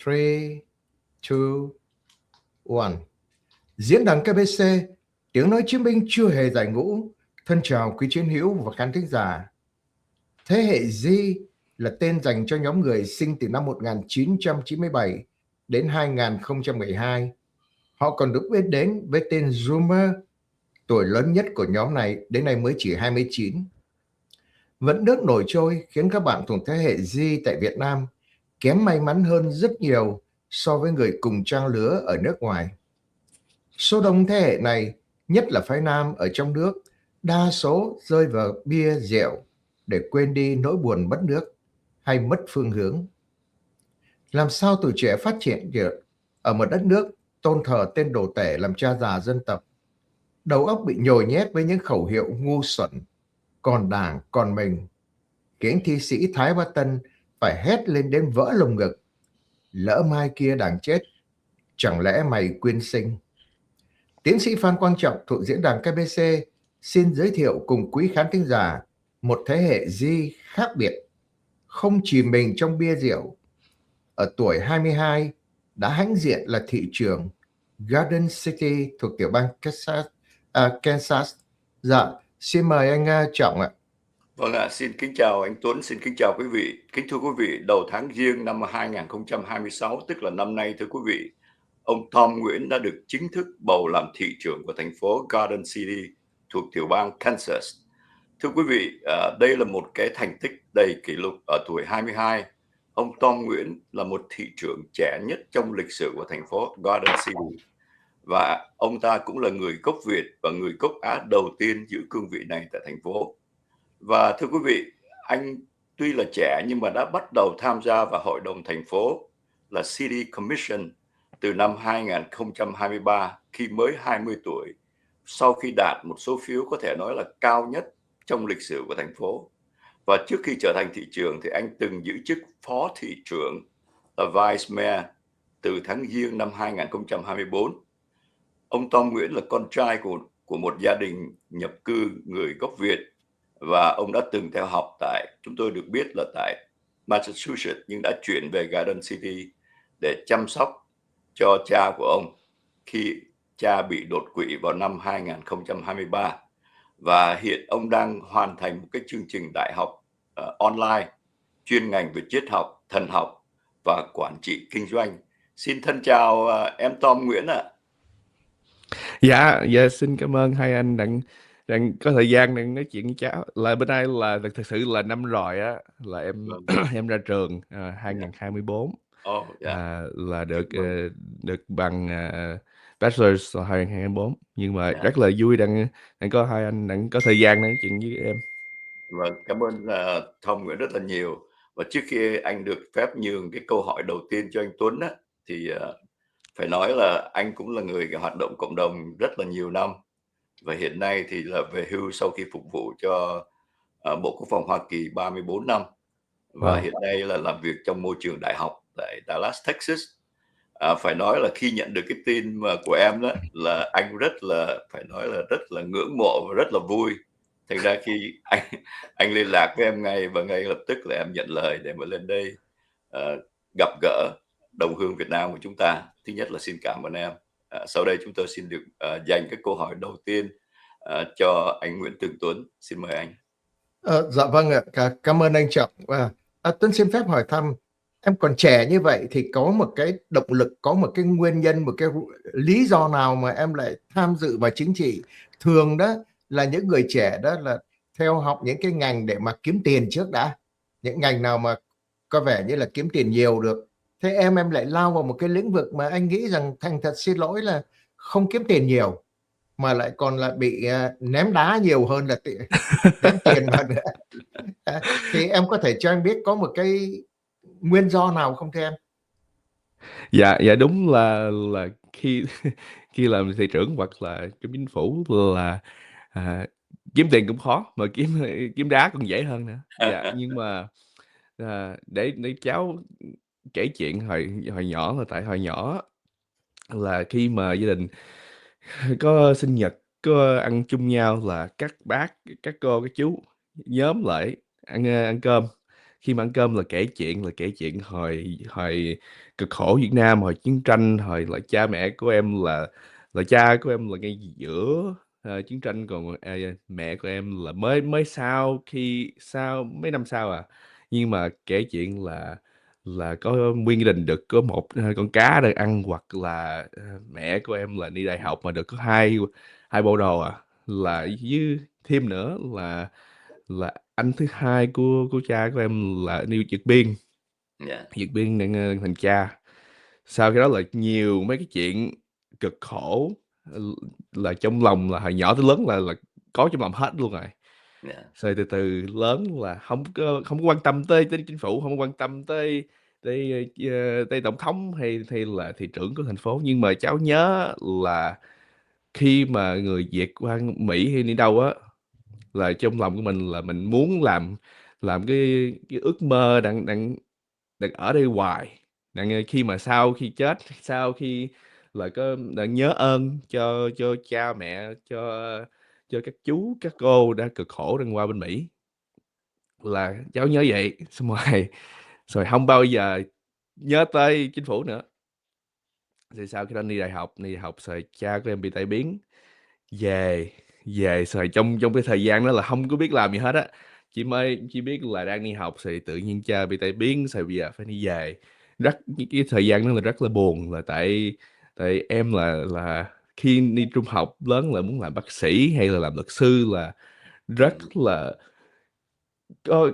Three, two, one. Diễn đàn KBC, tiếng nói chiến binh chưa hề giải ngũ. Thân chào quý chiến hữu và khán thính giả. Thế hệ Z là tên dành cho nhóm người sinh từ năm 1997 đến 2012. Họ còn được biết đến với tên Zoomer, tuổi lớn nhất của nhóm này đến nay mới chỉ 29. Vẫn nước nổi trôi khiến các bạn thuộc thế hệ Z tại Việt Nam kém may mắn hơn rất nhiều so với người cùng trang lứa ở nước ngoài. Số đông thế hệ này, nhất là phái nam ở trong nước, đa số rơi vào bia rượu để quên đi nỗi buồn mất nước hay mất phương hướng. Làm sao tuổi trẻ phát triển được ở một đất nước tôn thờ tên đồ tể làm cha già dân tộc, đầu óc bị nhồi nhét với những khẩu hiệu ngu xuẩn, còn đảng, còn mình, khiến thi sĩ Thái Bá Tân phải hét lên đến vỡ lồng ngực: lỡ mai kia đảng chết, chẳng lẽ mày quyên sinh? Tiến sĩ Phan Quang Trọng thuộc diễn đàn KBC xin giới thiệu cùng quý khán thính giả một thế hệ Di khác biệt, không chìm mình trong bia rượu. Ở tuổi 22 đã hãnh diện là thị trường Garden City thuộc tiểu bang Kansas. Dạ, xin mời anh Trọng ạ. Vâng ạ, xin kính chào anh Tuấn, xin kính chào quý vị. Kính thưa quý vị, đầu tháng Giêng năm 2026, tức là năm nay, thưa quý vị, ông Tom Nguyễn đã được chính thức bầu làm thị trưởng của thành phố Garden City thuộc tiểu bang Kansas. Thưa quý vị, đây là một cái thành tích đầy kỷ lục ở tuổi 22. Ông Tom Nguyễn là một thị trưởng trẻ nhất trong lịch sử của thành phố Garden City. Và ông ta cũng là người gốc Việt và người gốc Á đầu tiên giữ cương vị này tại thành phố. Và thưa quý vị, anh tuy là trẻ nhưng mà đã bắt đầu tham gia vào hội đồng thành phố là City Commission từ năm 2023 khi mới 20 tuổi, sau khi đạt một số phiếu có thể nói là cao nhất trong lịch sử của thành phố. Và trước khi trở thành thị trưởng thì anh từng giữ chức phó thị trưởng là Vice Mayor từ tháng Giêng năm 2024. Ông Tom Nguyễn là con trai của một gia đình nhập cư người gốc Việt, và ông đã từng theo học tại, chúng tôi được biết là tại Massachusetts, nhưng đã chuyển về Garden City để chăm sóc cho cha của ông khi cha bị đột quỵ vào năm 2023. Và hiện ông đang hoàn thành một cái chương trình đại học online chuyên ngành về triết học, thần học và quản trị kinh doanh. Xin thân chào em Tom Nguyễn ạ. Dạ, xin cảm ơn hai anh đang có thời gian đang nói chuyện với cháu. Là bên đây là thực sự là năm rồi á, là em em ra trường 2024. Là được bằng bachelor's 2024, nhưng mà rất là vui đang có hai anh đang có thời gian nói chuyện với em. Vâng, cảm ơn Tom Nguyễn rất là nhiều. Và trước khi anh được phép nhường cái câu hỏi đầu tiên cho anh Tuấn á, thì phải nói là anh cũng là người hoạt động cộng đồng rất là nhiều năm, và hiện nay thì là về hưu sau khi phục vụ cho Bộ Quốc phòng Hoa Kỳ 34 năm, và hiện nay là làm việc trong môi trường đại học tại Dallas, Texas. Phải nói là khi nhận được cái tin mà của em đó là anh rất là, phải nói là rất là ngưỡng mộ và rất là vui. Thành ra khi anh liên lạc với em ngay, và ngay lập tức là em nhận lời để mà lên đây gặp gỡ đồng hương Việt Nam của chúng ta. Thứ nhất là xin cảm ơn em. Sau đây chúng tôi xin được dành cái câu hỏi đầu tiên cho anh Nguyễn Tường Tuấn. Xin mời anh. Dạ vâng ạ, cảm ơn anh Trọng. Tuấn xin phép hỏi thăm, em còn trẻ như vậy thì có một cái động lực, có một cái nguyên nhân, một cái lý do nào mà em lại tham dự vào chính trị? Thường đó là những người trẻ đó là theo học những cái ngành để mà kiếm tiền trước đã, những ngành nào mà có vẻ như là kiếm tiền nhiều được. Thế em lại lao vào một cái lĩnh vực mà anh nghĩ rằng thành thật xin lỗi là không kiếm tiền nhiều, mà lại còn là bị ném đá nhiều hơn là ném tiền vào nữa. Thì em có thể cho anh biết có một cái nguyên do nào không thưa em? Dạ đúng là khi khi làm thị trưởng hoặc là trong chính phủ là kiếm tiền cũng khó, mà kiếm đá còn dễ hơn nữa. Dạ, nhưng mà để cháu kể chuyện hồi nhỏ, là tại hồi nhỏ là khi mà gia đình có sinh nhật, có ăn chung nhau, là các bác, các cô, các chú nhóm lại ăn cơm, khi mà ăn cơm là kể chuyện hồi hồi cực khổ Việt Nam, hồi chiến tranh, hồi là cha mẹ của em là cha của em là ngay giữa chiến tranh, còn mẹ của em là mới mới sau mấy năm sau à. Nhưng mà kể chuyện là có nguyên gia đình được có một con cá để ăn, hoặc là mẹ của em là đi đại học mà được có hai hai bộ đồ à, là với thêm nữa là anh thứ hai của cha của em là đi vượt biên, Dạ. đang thành cha. Sau cái đó là nhiều mấy cái chuyện cực khổ, là trong lòng là hồi nhỏ tới lớn là có trong lòng hết luôn rồi. Dạ. Rồi từ từ lớn là không có quan tâm tới chính phủ, không có quan tâm tới tới tới tổng thống hay là thị trưởng của thành phố. Nhưng mà cháu nhớ là khi mà người Việt qua Mỹ hay đi đâu á, là trong lòng của mình là mình muốn làm cái ước mơ đang đang đang ở đây hoài, khi mà sau khi chết, sau khi là có đang nhớ ơn cho cha mẹ, cho các chú các cô đã cực khổ đang qua bên Mỹ, là cháu nhớ vậy. Xong rồi không bao giờ nhớ tới chính phủ nữa. Thì sau khi đó đi đại học rồi cha của em bị tai biến, về về rồi trong trong cái thời gian đó là không có biết làm gì hết á, chỉ biết là đang đi học, rồi tự nhiên cha bị tai biến, rồi bây giờ phải đi về. Cái thời gian đó là rất là buồn, là tại tại em là khi đi trung học lớn là muốn làm bác sĩ hay là làm luật sư, là rất là có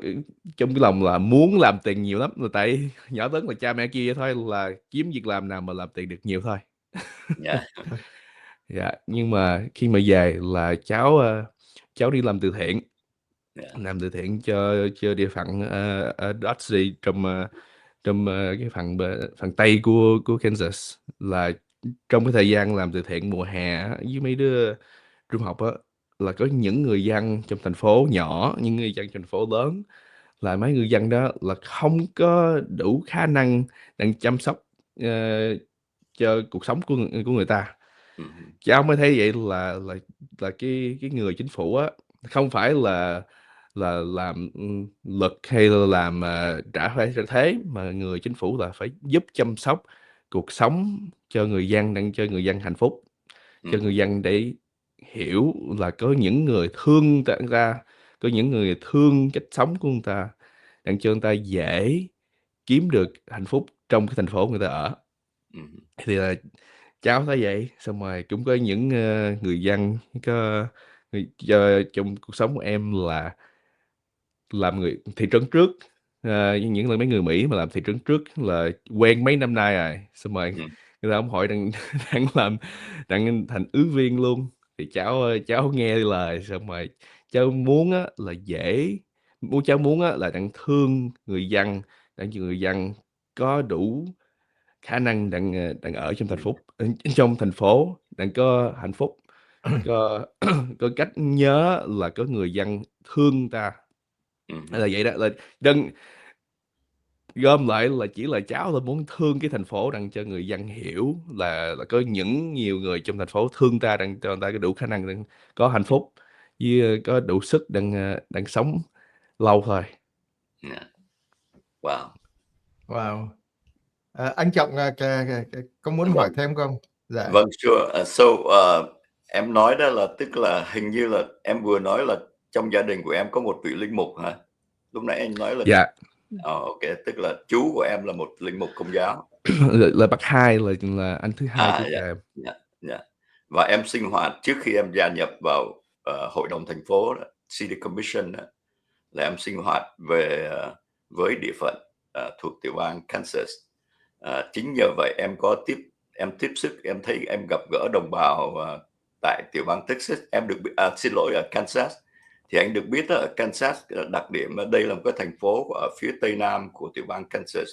trong cái lòng là muốn làm tiền nhiều lắm, là tại nhỏ lớn là cha mẹ kia thôi, là kiếm việc làm nào mà làm tiền được nhiều thôi. Dạ. Dạ, nhưng mà khi mà về là cháu đi làm từ thiện, Dạ. cho địa phận ở Dodge, trong cái phần tây của Kansas. Là trong cái thời gian làm từ thiện mùa hè á, với mấy đứa trung học á, là có những người dân trong thành phố nhỏ, những người dân thành phố lớn, là mấy người dân đó là không có đủ khả năng đang chăm sóc ờ, cho cuộc sống của người ta. Ừ. Cháu mới thấy vậy là cái người chính phủ á, không phải là làm luật hay là làm phải trả thế, mà người chính phủ là phải giúp chăm sóc cuộc sống cho người dân, đang cho người dân hạnh phúc, Ừ. cho người dân để hiểu là có những người thương người ta, có những người thương cách sống của người ta, đang cho người ta dễ kiếm được hạnh phúc trong cái thành phố người ta ở. Ừ. Thì là cháu thấy vậy, xong rồi cũng có những người dân có trong cuộc sống của em là làm người thị trấn trước. Những là mấy người Mỹ mà làm thị trấn trước là quen mấy năm nay rồi, xong rồi Ừ. người ta ông hỏi đang đang thành ứng viên luôn. Thì cháu nghe lời, xong rồi cháu muốn á là cháu muốn á là đang thương người dân, đang cho người dân có đủ khả năng đang ở trong thành phố đang có hạnh phúc, có có cách nhớ là có người dân thương ta. Ừ. Là vậy đó, là đừng gom lại là chỉ là cháu là muốn thương cái thành phố, đang cho người dân hiểu là có nhiều người trong thành phố thương ta, đang cho người ta có đủ khả năng đang có hạnh phúc, với có đủ sức đang sống lâu thôi. Dạ. Wow. Wow. Anh Trọng có muốn hỏi Vâng. thêm không? Dạ. Vâng, sure. Em nói đó là tức là hình như là em vừa nói là trong gia đình của em có một vị linh mục hả? Lúc nãy anh nói là Dạ. ok, tức là chú của em là một linh mục Công giáo. Là bác hai, là anh thứ hai của Dạ. cha em. Dạ. Dạ. Và em sinh hoạt trước khi em gia nhập vào hội đồng thành phố đó, City Commission đó, là em sinh hoạt với địa phận thuộc tiểu bang Kansas. Chính nhờ vậy em tiếp sức, em thấy em gặp gỡ đồng bào tại tiểu bang Texas. Em được xin lỗi, ở Kansas. Thì anh được biết ở Kansas đặc điểm là đây là một cái thành phố ở phía tây nam của tiểu bang Kansas,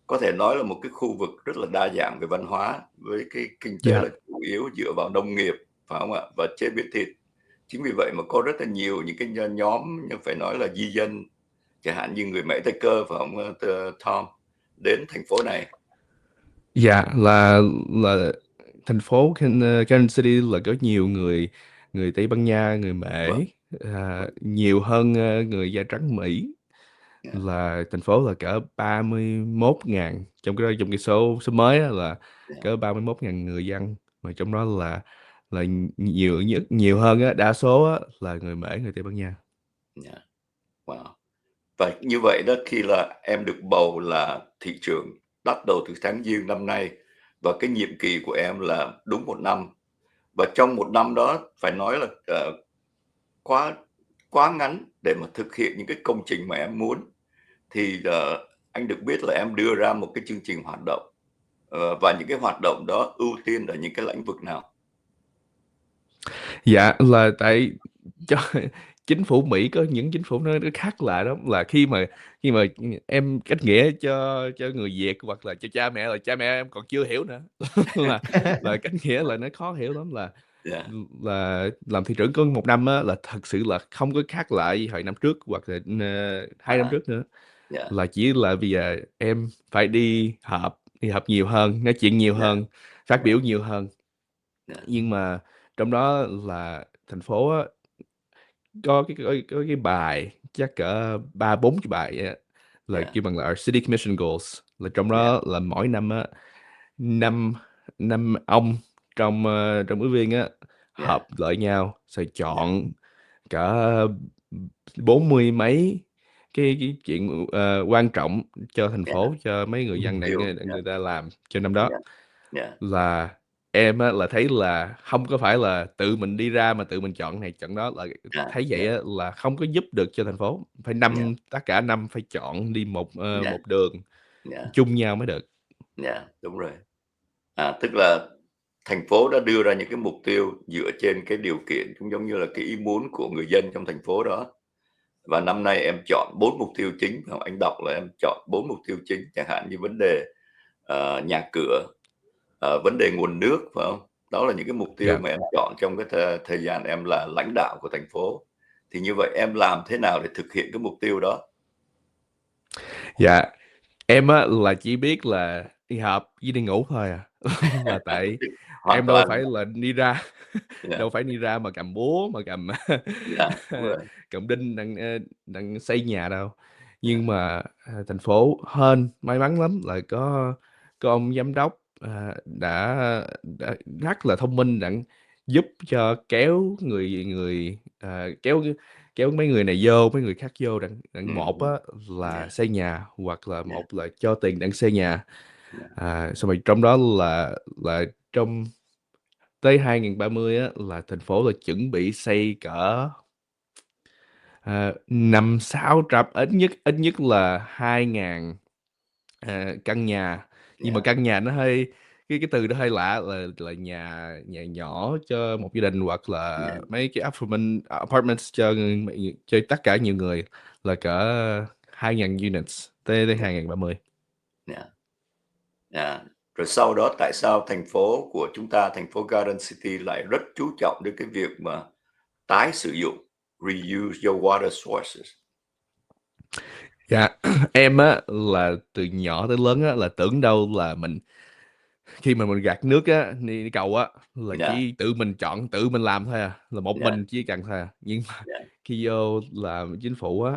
có thể nói là một cái khu vực rất là đa dạng về văn hóa, với cái kinh tế Dạ. là chủ yếu dựa vào nông nghiệp, phải không ạ, và chế biến thịt. Chính vì vậy mà có rất là nhiều những cái nhóm, nhưng phải nói là di dân, chẳng hạn như người Mễ Tây Cơ, phải không Tom, đến thành phố này. Dạ, là thành phố Kansas City là có nhiều người người Tây Ban Nha, người Mễ, Vâng. nhiều hơn người da trắng Mỹ. dạ, là thành phố là cỡ 31.000, trong cái số số mới á là dạ, cỡ 31.000 người dân, mà trong đó là nhiều hơn á, đa số á là người Mễ, người Tây Ban Nha. dạ. Wow. Và như vậy đó, khi là em được bầu là thị trưởng bắt đầu từ tháng Giêng năm nay, và cái nhiệm kỳ của em là đúng 1 năm, và trong 1 năm đó phải nói là quá quá ngắn để mà thực hiện những cái công trình mà em muốn, thì anh được biết là em đưa ra một cái chương trình hoạt động, và những cái hoạt động đó ưu tiên ở những cái lĩnh vực nào? Dạ, là tại cho chính phủ Mỹ có những chính phủ nó khác lạ đó, là khi mà em cách nghĩa cho người Việt hoặc là cho cha mẹ, là cha mẹ em còn chưa hiểu nữa là cách nghĩa là nó khó hiểu lắm, Dạ, là làm thị trưởng có 1 năm á, là thật sự là không có khác lại như hồi năm trước hoặc là 2 năm à, trước nữa, dạ, là chỉ là bây giờ em phải đi họp nhiều hơn, nói chuyện nhiều dạ, hơn, phát dạ, biểu nhiều hơn. dạ, Nhưng mà trong đó là thành phố á, có cái bài chắc cỡ 3-4 cái bài á, là dạ, kêu bằng là our city commission goals, là trong dạ, đó là mỗi năm á, năm năm ông trong ứng viên á dạ, họp lại nhau rồi dạ, chọn cả 40 mấy cái chuyện quan trọng cho thành dạ, phố, cho mấy người mục dân để tiêu, dạ, người ta làm cho năm đó. dạ, dạ, Là em á là thấy là không có phải là tự mình đi ra mà tự mình chọn này chọn đó, là thấy dạ, vậy á là không có giúp được cho thành phố, phải dạ, tất cả năm phải chọn đi dạ, một đường dạ, chung nhau mới được. dạ, đúng rồi. Tức là thành phố đã đưa ra những cái mục tiêu dựa trên cái điều kiện cũng giống như là cái ý muốn của người dân trong thành phố đó. Và năm nay em chọn 4 mục tiêu chính, phải không? Anh đọc là em chọn 4 mục tiêu chính, chẳng hạn như vấn đề nhà cửa, vấn đề nguồn nước, phải không? Đó là những cái mục tiêu Dạ. mà em chọn trong cái thời gian em là lãnh đạo của thành phố. Thì như vậy em làm thế nào để thực hiện cái mục tiêu đó? Dạ, em á là chỉ biết là đi học với đi ngủ thôi à. Là tại Hoàn em đâu toàn phải là đi ra dạ, đâu phải đi ra mà cầm búa mà cầm dạ, đúng rồi, cầm đinh đang xây nhà đâu. dạ, Nhưng mà thành phố hên may mắn lắm là có ông giám đốc đã rất là thông minh, đặng giúp cho kéo người người kéo kéo mấy người này vô, mấy người khác vô, đặng một á hứm, là dạ, xây nhà, hoặc là dạ, một là cho tiền đặng xây nhà. dạ, Xong rồi trong đó là trong tới 2030 á là thành phố là chuẩn bị xây cỡ 500-600, ít nhất là 2.000 căn nhà. Nhưng mà dạ, căn nhà nó hơi, cái từ đó hơi lạ, là nhà nhà nhỏ cho một gia đình, hoặc dạ, là mấy cái apartments cho tất cả nhiều người, là cỡ 2.000 units tới dạ, 2030. dạ. À, rồi sau đó tại sao thành phố của chúng ta, thành phố Garden City lại rất chú trọng đến cái việc mà tái sử dụng, reuse your water sources? Dạ, em á là từ nhỏ tới lớn á là tưởng đâu là khi mà mình gạt nước á, đi cầu á, là Dạ, chỉ tự mình chọn, tự mình làm thôi à, là một dạ, mình chỉ cần thôi à. Nhưng mà dạ, khi vô làm chính phủ á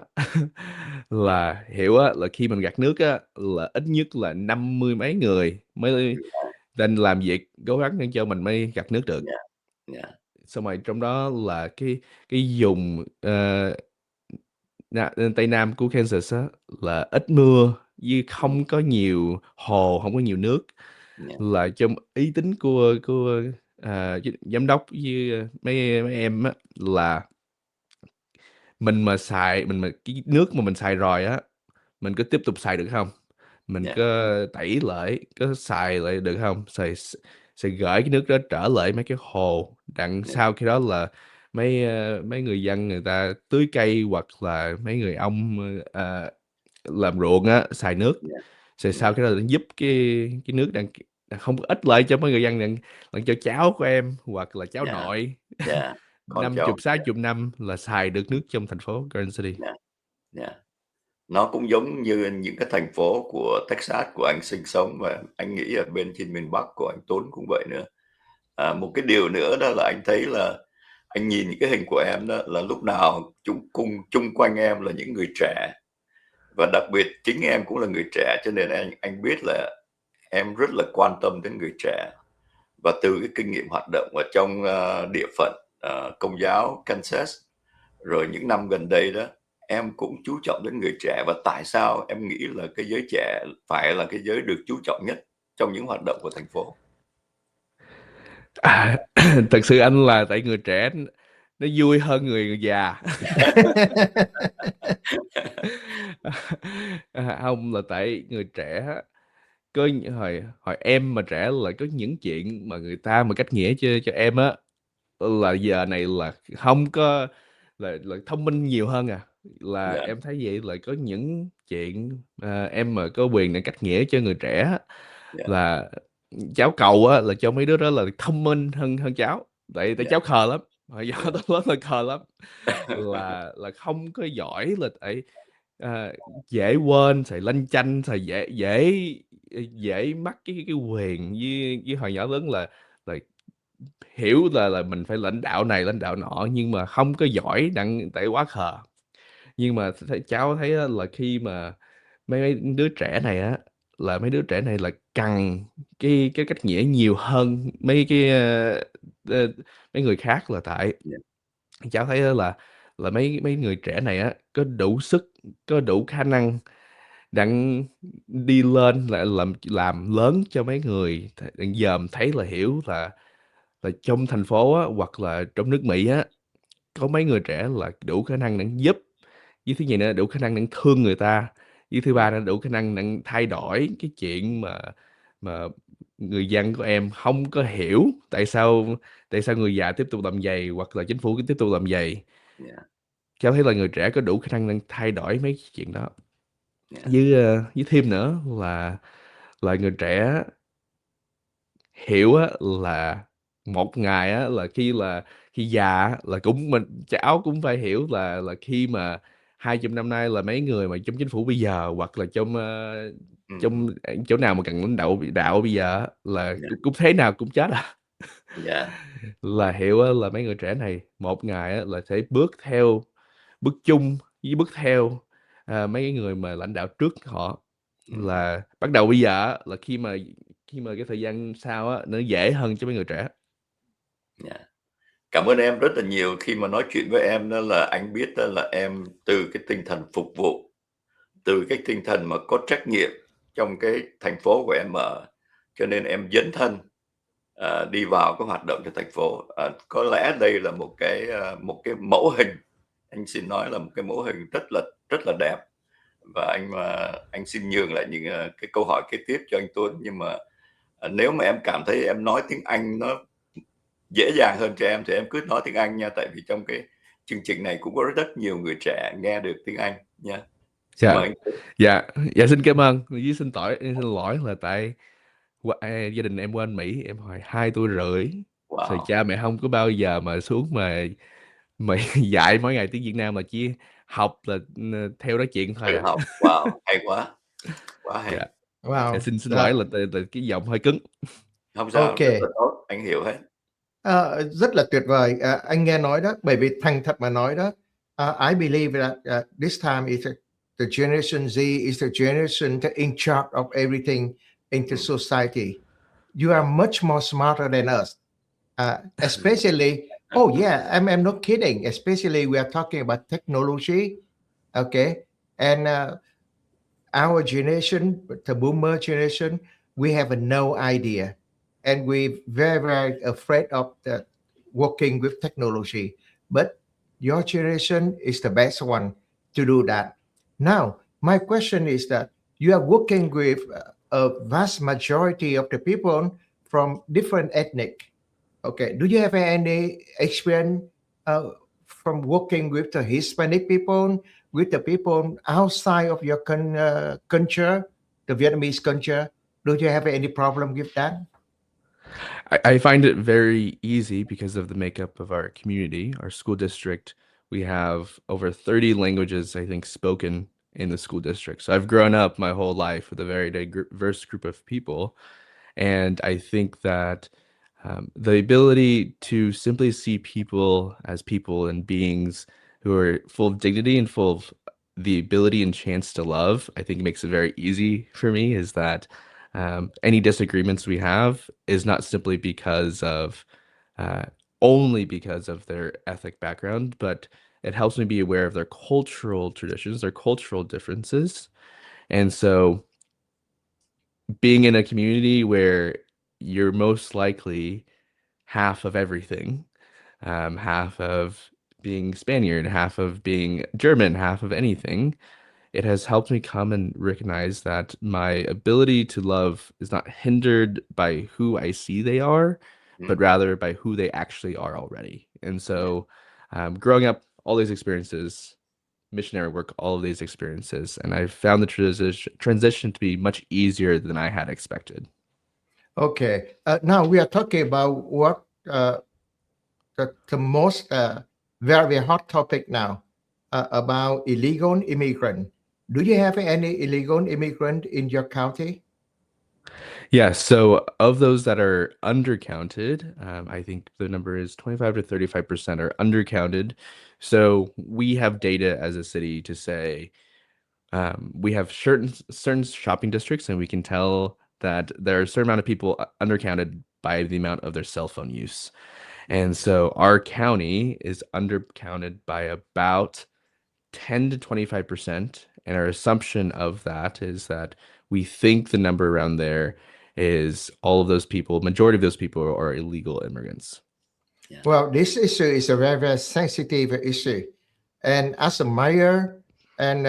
là hiểu á, là khi mình gạt nước á là ít nhất là 50 mấy người mới nên làm việc cố gắng để cho mình mới gạt nước được. dạ, dạ, Xong rồi trong đó là cái vùng Tây Nam của Kansas á là ít mưa, với không có nhiều hồ, không có nhiều nước, dạ, là trong ý tính của giám đốc với mấy em á, là mình mà cái nước mà mình xài rồi á, mình có tiếp tục xài được không, mình dạ, có tẩy lại, có xài lại được không, sẽ gửi cái nước đó trở lại mấy cái hồ, đặng dạ, sau khi đó là mấy người dân người ta tưới cây, hoặc là mấy người ông làm ruộng á xài nước, dạ, rồi sau dạ, cái đó là giúp cái nước đang không có ích lợi cho mấy người dân, đang cho cháu của em hoặc là cháu dạ, nội dạ, con năm cháu, chục 60 năm là xài được nước trong thành phố Garden City. dạ, dạ. Nó cũng giống như những cái thành phố của Texas của anh sinh sống, và anh nghĩ ở bên trên miền Bắc của anh Tuấn cũng vậy nữa. Một cái điều nữa đó là anh thấy là anh nhìn những cái hình của em đó là lúc nào chung quanh em là những người trẻ, Và đặc biệt chính em cũng là người trẻ, cho nên anh biết là em rất là quan tâm đến người trẻ. Và từ cái kinh nghiệm hoạt động ở trong địa phận Công giáo Kansas, rồi những năm gần đây đó, em cũng chú trọng đến người trẻ. Và tại sao em nghĩ là cái giới trẻ phải là cái giới được chú trọng nhất trong những hoạt động của thành phố? À, thật sự anh là tại người trẻ nó vui hơn người già. Không, là tại người trẻ có hồi hồi em mà trẻ là có những chuyện mà người ta mà cách nghĩa cho em á, là giờ này là không có, là thông minh nhiều hơn à, là Dạ, em thấy vậy, là có những chuyện em mà có quyền để cách nghĩa cho người trẻ á, dạ, là cháu cầu á là cho mấy đứa đó là thông minh hơn hơn cháu, tại dạ, cháu khờ lắm, hồi dạ, nhỏ tới lớn là khờ lắm, là không có giỏi, là tại à, dễ quên, xài lanh chanh, xài dễ dễ dễ mắc cái quyền, với hồi nhỏ lớn là hiểu là mình phải lãnh đạo này lãnh đạo nọ, nhưng mà không có giỏi đặng tại quá khờ. Nhưng mà cháu thấy á, là khi mà mấy đứa trẻ này á, là mấy đứa trẻ này là cần cái cách nghĩa nhiều hơn mấy cái ờ, mấy người khác, là tại dạ, cháu thấy á, là mấy mấy người trẻ này á có đủ sức, có đủ khả năng đặng đi lên là làm lớn cho mấy người dòm thấy, là hiểu là trong thành phố á, hoặc là trong nước Mỹ á, có mấy người trẻ là đủ khả năng để giúp, với thứ nhì nữa đủ khả năng để thương người ta, với thứ ba dạ, là đủ khả năng để thay đổi cái chuyện mà người dân của em không có hiểu tại sao người già tiếp tục làm vậy, hoặc là chính phủ cứ tiếp tục làm vậy. dạ, Cháu thấy là người trẻ có đủ khả năng để thay đổi mấy cái chuyện đó. dạ, Với thêm nữa là người trẻ hiểu á, là một ngày á, khi già á, là cũng mình cháu cũng phải hiểu là khi mà 200 năm nay là mấy người mà trong chính phủ bây giờ, hoặc là trong ừm, chỗ nào mà cần lãnh đạo bây giờ á, là dạ, cũng thế nào cũng chết à. dạ, Là hiểu á, là mấy người trẻ này một ngày á, là sẽ bước chung với bước theo mấy cái người mà lãnh đạo trước họ, ừm, là bắt đầu bây giờ á, là khi mà cái thời gian sau á nó dễ hơn cho mấy người trẻ. dạ. Cảm ơn em rất là nhiều. Khi mà nói chuyện với em đó là anh biết đó là em từ cái tinh thần phục vụ, từ cái tinh thần mà có trách nhiệm trong cái thành phố của em ở, cho nên em dấn thân đi vào cái hoạt động cho thành phố. Có lẽ đây là một cái mẫu hình, anh xin nói là một cái mẫu hình rất là đẹp. Và anh xin nhường lại những cái câu hỏi kế tiếp cho anh Tuấn. Nhưng mà nếu mà em cảm thấy em nói tiếng Anh nó dễ dàng hơn cho em thì em cứ nói tiếng Anh nha, tại vì trong cái chương trình này cũng có rất nhiều người trẻ nghe được tiếng Anh nha. Xin Dạ, mời anh Tuấn. dạ, dạ, xin cảm ơn, với xin lỗi là tại gia đình em qua anh Mỹ em hồi 2 tuổi rưỡi, rồi Wow, cha mẹ không có bao giờ mà xuống mà dạy mỗi ngày tiếng Việt Nam, mà chỉ học là theo nói chuyện thôi tự à. học, wow, hay quá Dạ, hay. dạ, Wow. xin lỗi là tại cái giọng hơi cứng. Không sao, rất là Ok. tốt, anh hiểu hết. Rất là tuyệt vời. Anh nghe nói đó, bởi vì thành thật mà nói đó, I believe that this time is the generation Z is the generation that in charge of everything in the Ừm, society. You dạ, are much more smarter than us. Especially, oh yeah, I'm not kidding. Especially we are talking about technology, okay, and our generation, the boomer generation, we have no idea, and we're very afraid of the working with technology. But your generation is the best one to do that. Now, my question is that you are working with a vast majority of the people from different ethnic. Okay, do you have any experience from working with the Hispanic people, with the people outside of your culture, the Vietnamese culture? Do you have any problem with that? I find it very easy because of the makeup of our community, our school district. We have over 30 languages, I think, spoken in the school district. So I've grown up my whole life with a very diverse group of people. And I think that the ability to simply see people as people and beings who are full of dignity and full of the ability and chance to love, I think makes it very easy for me, is that any disagreements we have is not simply because of uh, only because of their ethnic background, but it helps me be aware of their cultural traditions, their cultural differences. And so being in a community where you're most likely half of everything, half of being Spaniard, half of being German, half of anything, it has helped me come and recognize that my ability to love is not hindered by who I see they are, but Mm. rather by who they actually are already. And Yeah. so, growing up, all these experiences, missionary work, all of these experiences, and I found the transition to be much easier than I had expected. Okay. Now we are talking about what the most very hot topic now about illegal immigrant. Do you have any illegal immigrant in your county? Yeah, so of those that are undercounted, I think the number is 25 to 35% are undercounted. So we have data as a city to say we have certain shopping districts, and we can tell that there are a certain amount of people undercounted by the amount of their cell phone use. And so our county is undercounted by about 10 to 25%. And our assumption of that is that we think the number around there is all of those people, majority of those people are illegal immigrants. Yeah. Well, this issue is a very, very sensitive issue. And as a mayor, and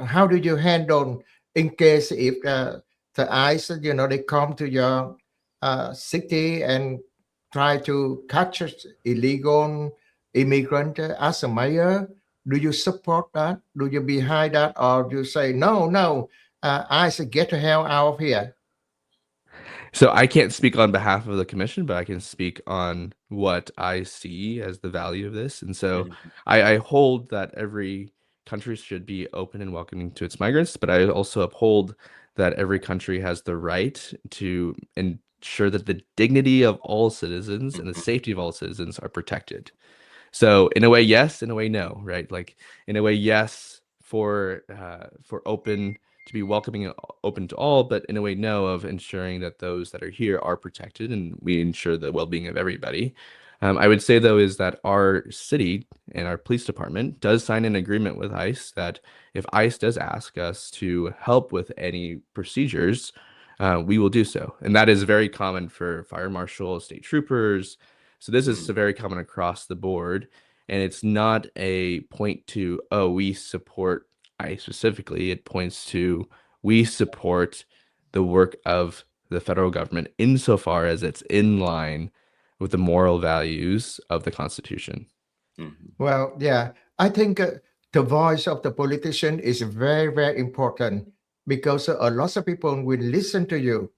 how do you handle in case if the ICE, they come to your city and try to catch illegal immigrant as a mayor? Do you support that? Do you behind that, or do you say no, no? ICE, get the hell out of here. So I can't speak on behalf of the commission, but I can speak on what I see as the value of this. And so Mhm. I hold that every country should be open and welcoming to its migrants, but I also uphold that every country has the right to ensure that the dignity of all citizens and the safety of all citizens are protected. So in a way, yes, in a way, no, right? Like in a way, yes, for open to be welcoming and open to all, but in a way, no, of ensuring that those that are here are protected and we ensure the well-being of everybody. I would say though is that our city and our police department does sign an agreement with ICE that if ICE does ask us to help with any procedures, we will do so, and that is very common for fire marshal, state troopers. So this is Mm. very common across the board, and it's not a point to, oh, we support ICE specifically. It points to we support the work of the federal government insofar as it's in line with the moral values of the Constitution. Mhm. Well, yeah, I think the voice of the politician is very, very important because a lot of people will listen to you.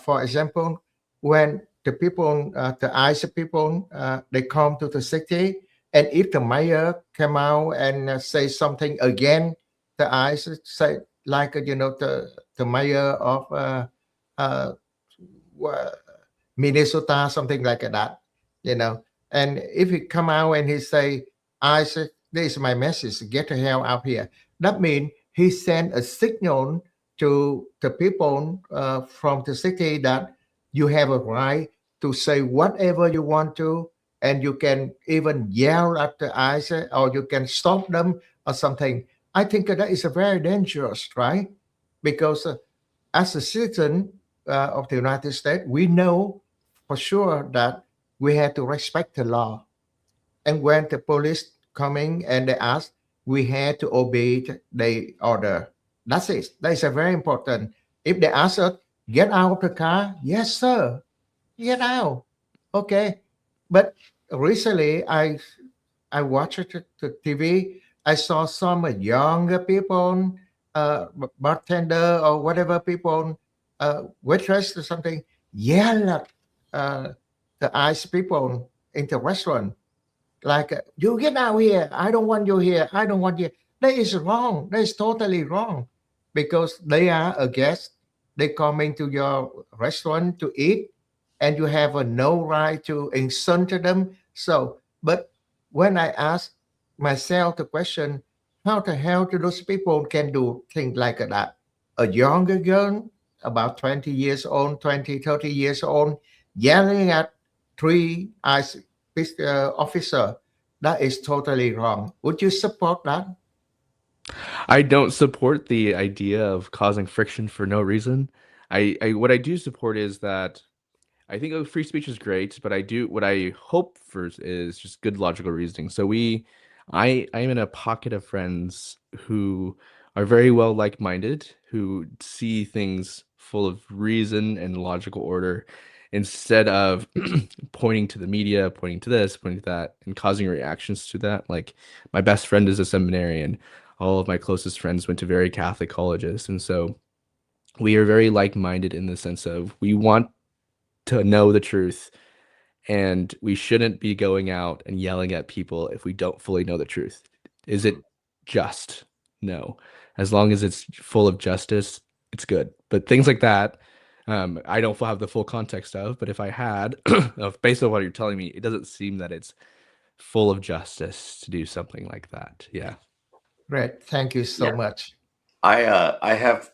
For example, when the people, the ICE people, they come to the city, and if the mayor come out and say something again, the ICE say like the mayor of uh, wa- Minnesota, something like that, you know. And if he come out and he say, "I said this is my message, get the hell out here," that means he sent a signal to the people from the city that you have a right to say whatever you want to, and you can even yell at the ICE or you can stop them or something. I think that is a very dangerous, right? Because as a citizen of the United States, we know for sure that we have to respect the law. And when the police coming and they ask, we have to obey the order. That's it. That is a very important. If they ask us, get out of the car, yes, sir, get out. Okay. But recently, I watched the TV. I saw some younger people, bartender or whatever people, waitress or something, yell at the ice people in the restaurant, like, you get out here. I don't want you here. I don't want you. That is wrong. That is totally wrong because they are a guest. They come into your restaurant to eat and you have a no right to insult them. So, but when I ask myself the question, How the hell do those people can do things like that? A younger girl, about 20 years old, 20, 30 years old, yelling at three ICE officer. That is totally wrong. Would you support that? I don't support the idea of causing friction for no reason. I what I do support is that I think free speech is great, but what I hope for is just good logical reasoning. So I am in a pocket of friends who are very well like-minded, who see things full of reason and logical order instead of pointing to the media, pointing to this, pointing to that, and causing reactions to that. Like my best friend is a seminarian. All of my closest friends went to very Catholic colleges, and so we are very like-minded in the sense of we want to know the truth, and we shouldn't be going out and yelling at people if we don't fully know the truth. Is Mm. it just? No. As long as it's full of justice, it's good. But things like that, I don't have the full context of, but if I had, based on what you're telling me, it doesn't seem that it's full of justice to do something like that. Yeah. Great. Thank you so Yeah. much. I have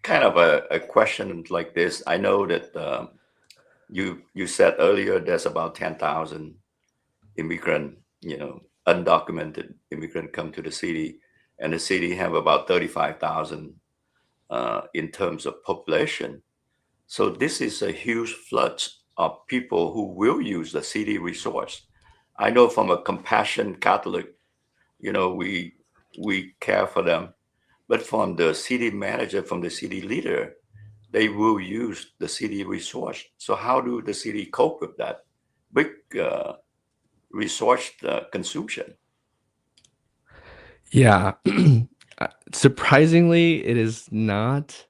kind of a question like this. I know that you said earlier there's about 10,000 immigrant, undocumented immigrant come to the city, and the city have about 35,000 in terms of population. So this is a huge flood of people who will use the city resource. I know from a compassion Catholic, we care for them, but from the city manager, from the city leader, they will use the city resource. So how do the city cope with that big resource consumption? Yeah. Surprisingly, it is not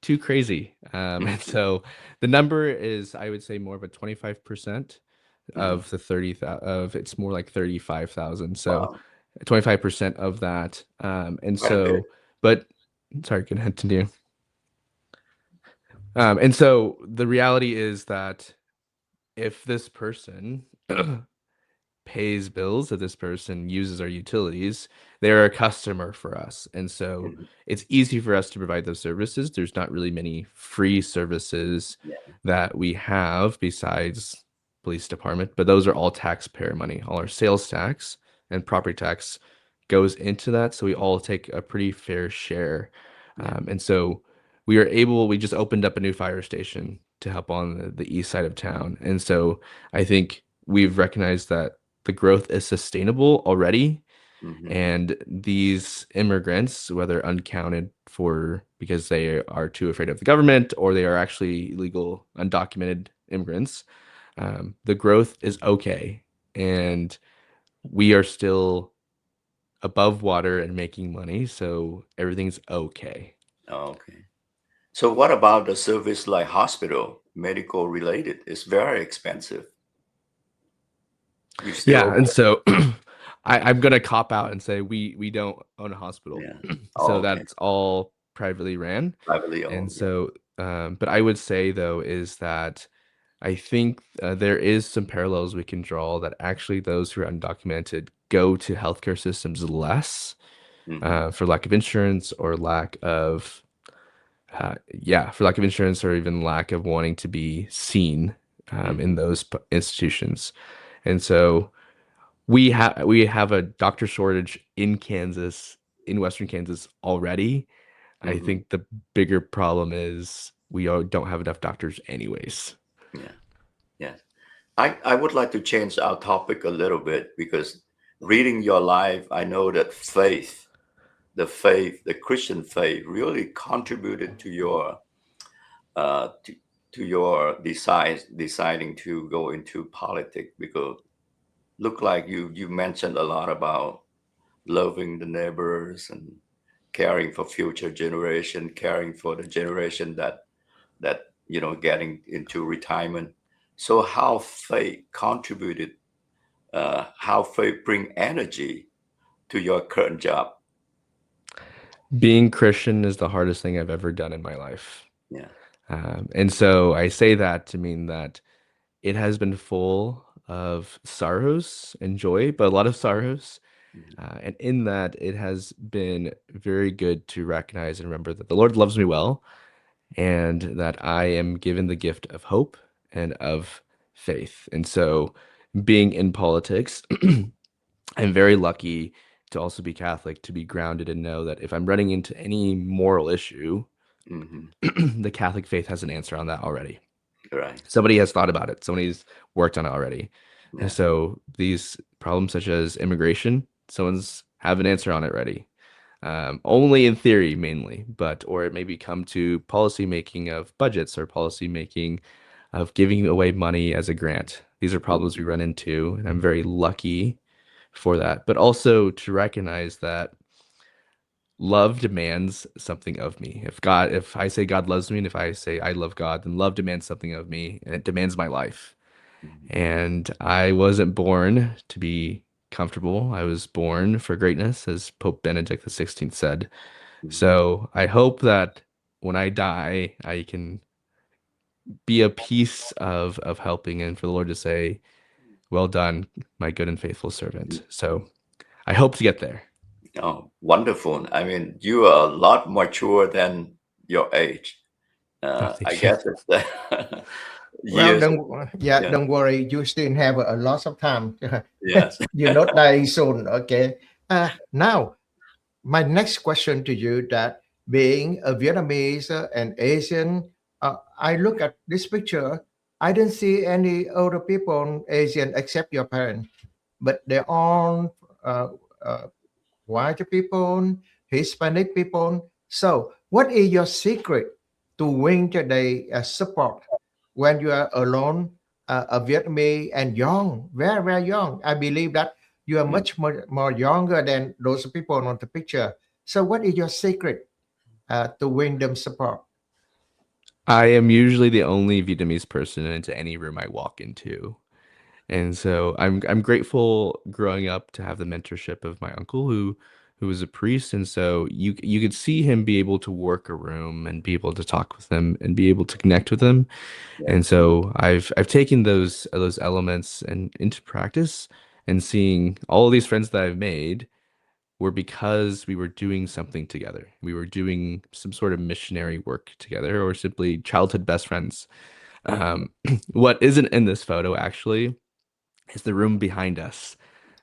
too crazy. And Mhm. so the number is, I would say, more of a 25% Mhm. of the 30,000 of it's more like 35,000. So Wow, 25% of that. And quite a bit. so, but sorry, can continue. And so the reality is that if this person pays bills, that this person uses our utilities, they're a customer for us. And so Mhm. it's easy for us to provide those services. There's not really many free services Yeah. that we have besides police department, but those are all taxpayer money. All our sales tax and property tax goes into that. So we all take a pretty fair share. Yeah. And so we just opened up a new fire station to help on the east side of town. And so I think we've recognized that the growth is sustainable already. Hmm. And these immigrants, whether uncounted for because they are too afraid of the government or they are actually illegal, undocumented immigrants, the growth is okay. And we are still above water and making money. So everything's okay. Okay. So what about the service like hospital, medical related? It's very expensive. You Yeah. still, And so I'm going to cop out and say we don't own a hospital. yeah. So Oh, okay. that's all privately ran. Privately And owned. Yeah. so, but I would say though, is that I think there is some parallels we can draw that actually those who are undocumented go to healthcare systems less Hmm. for lack of insurance or lack of, for lack of insurance or even lack of wanting to be seen in Hmm. those institutions. And so we have a doctor shortage in Kansas, in Western Kansas already. I Hmm. think the bigger problem is don't have enough doctors anyways. Yeah. Yeah. I would like to change our topic a little bit because reading your life, I know that the Christian faith really contributed to your uh, to, to your deciding to go into politics, because look like you mentioned a lot about loving the neighbors and caring for future generation, caring for the generation that getting into retirement. So how faith contributed, how faith bring energy to your current job? Being Christian is the hardest thing I've ever done in my life. Yeah. And so I say that to mean that it has been full of sorrows and joy, but a lot of sorrows. And in that, it has been very good to recognize and remember that the Lord loves me well, and that I am given the gift of hope and of faith. And so, being in politics, I'm very lucky to also be Catholic, to be grounded and know that if I'm running into any moral issue, Mhm. the Catholic faith has an answer on that already. Right. Somebody has thought about it. Somebody's worked on it already. And Yeah. so these problems such as immigration, someone's have an answer on it ready. Only in theory, mainly, but or it may come to policy making of budgets or policy making of giving away money as a grant. These are problems we Mhm. run into, and I'm very lucky for that. But also to recognize that love demands something of me. If I say God loves me, and if I say I love God, then love demands something of me, and it demands my life. Mhm. And I wasn't born to be comfortable. I was born for greatness, as Pope Benedict XVI said. Mhm. So I hope that when I die, I can be a piece of helping, and for the Lord to say, "Well done, my good and faithful servant." So I hope to get there. Oh, wonderful. I mean, you are a lot mature than your age. Oh, I thank you. guess it's Well, years. yeah, Yeah. don't worry. You still have a lot of time. Yes. You're not dying soon. Okay. Now, my next question to you that being a Vietnamese and Asian, I look at this picture. I didn't see any other people Asian except your parents, but they're all uh, uh, white people, Hispanic people. So, what is your secret to win today support when you are alone, a Vietnamese and young, very, very young? I believe that you are Mm. much more younger than those people on the picture. So, what is your secret to win them support? I am usually the only Vietnamese person into any room I walk into. And so I'm grateful growing up to have the mentorship of my uncle who was a priest, and so you could see him be able to work a room and be able to talk with them and be able to connect with them. Yeah. And so I've taken those elements and into practice, and seeing all of these friends that I've made were because we were doing something together. We were doing some sort of missionary work together, or simply childhood best friends. Mhm. Um, what isn't in this photo actually is the room behind us,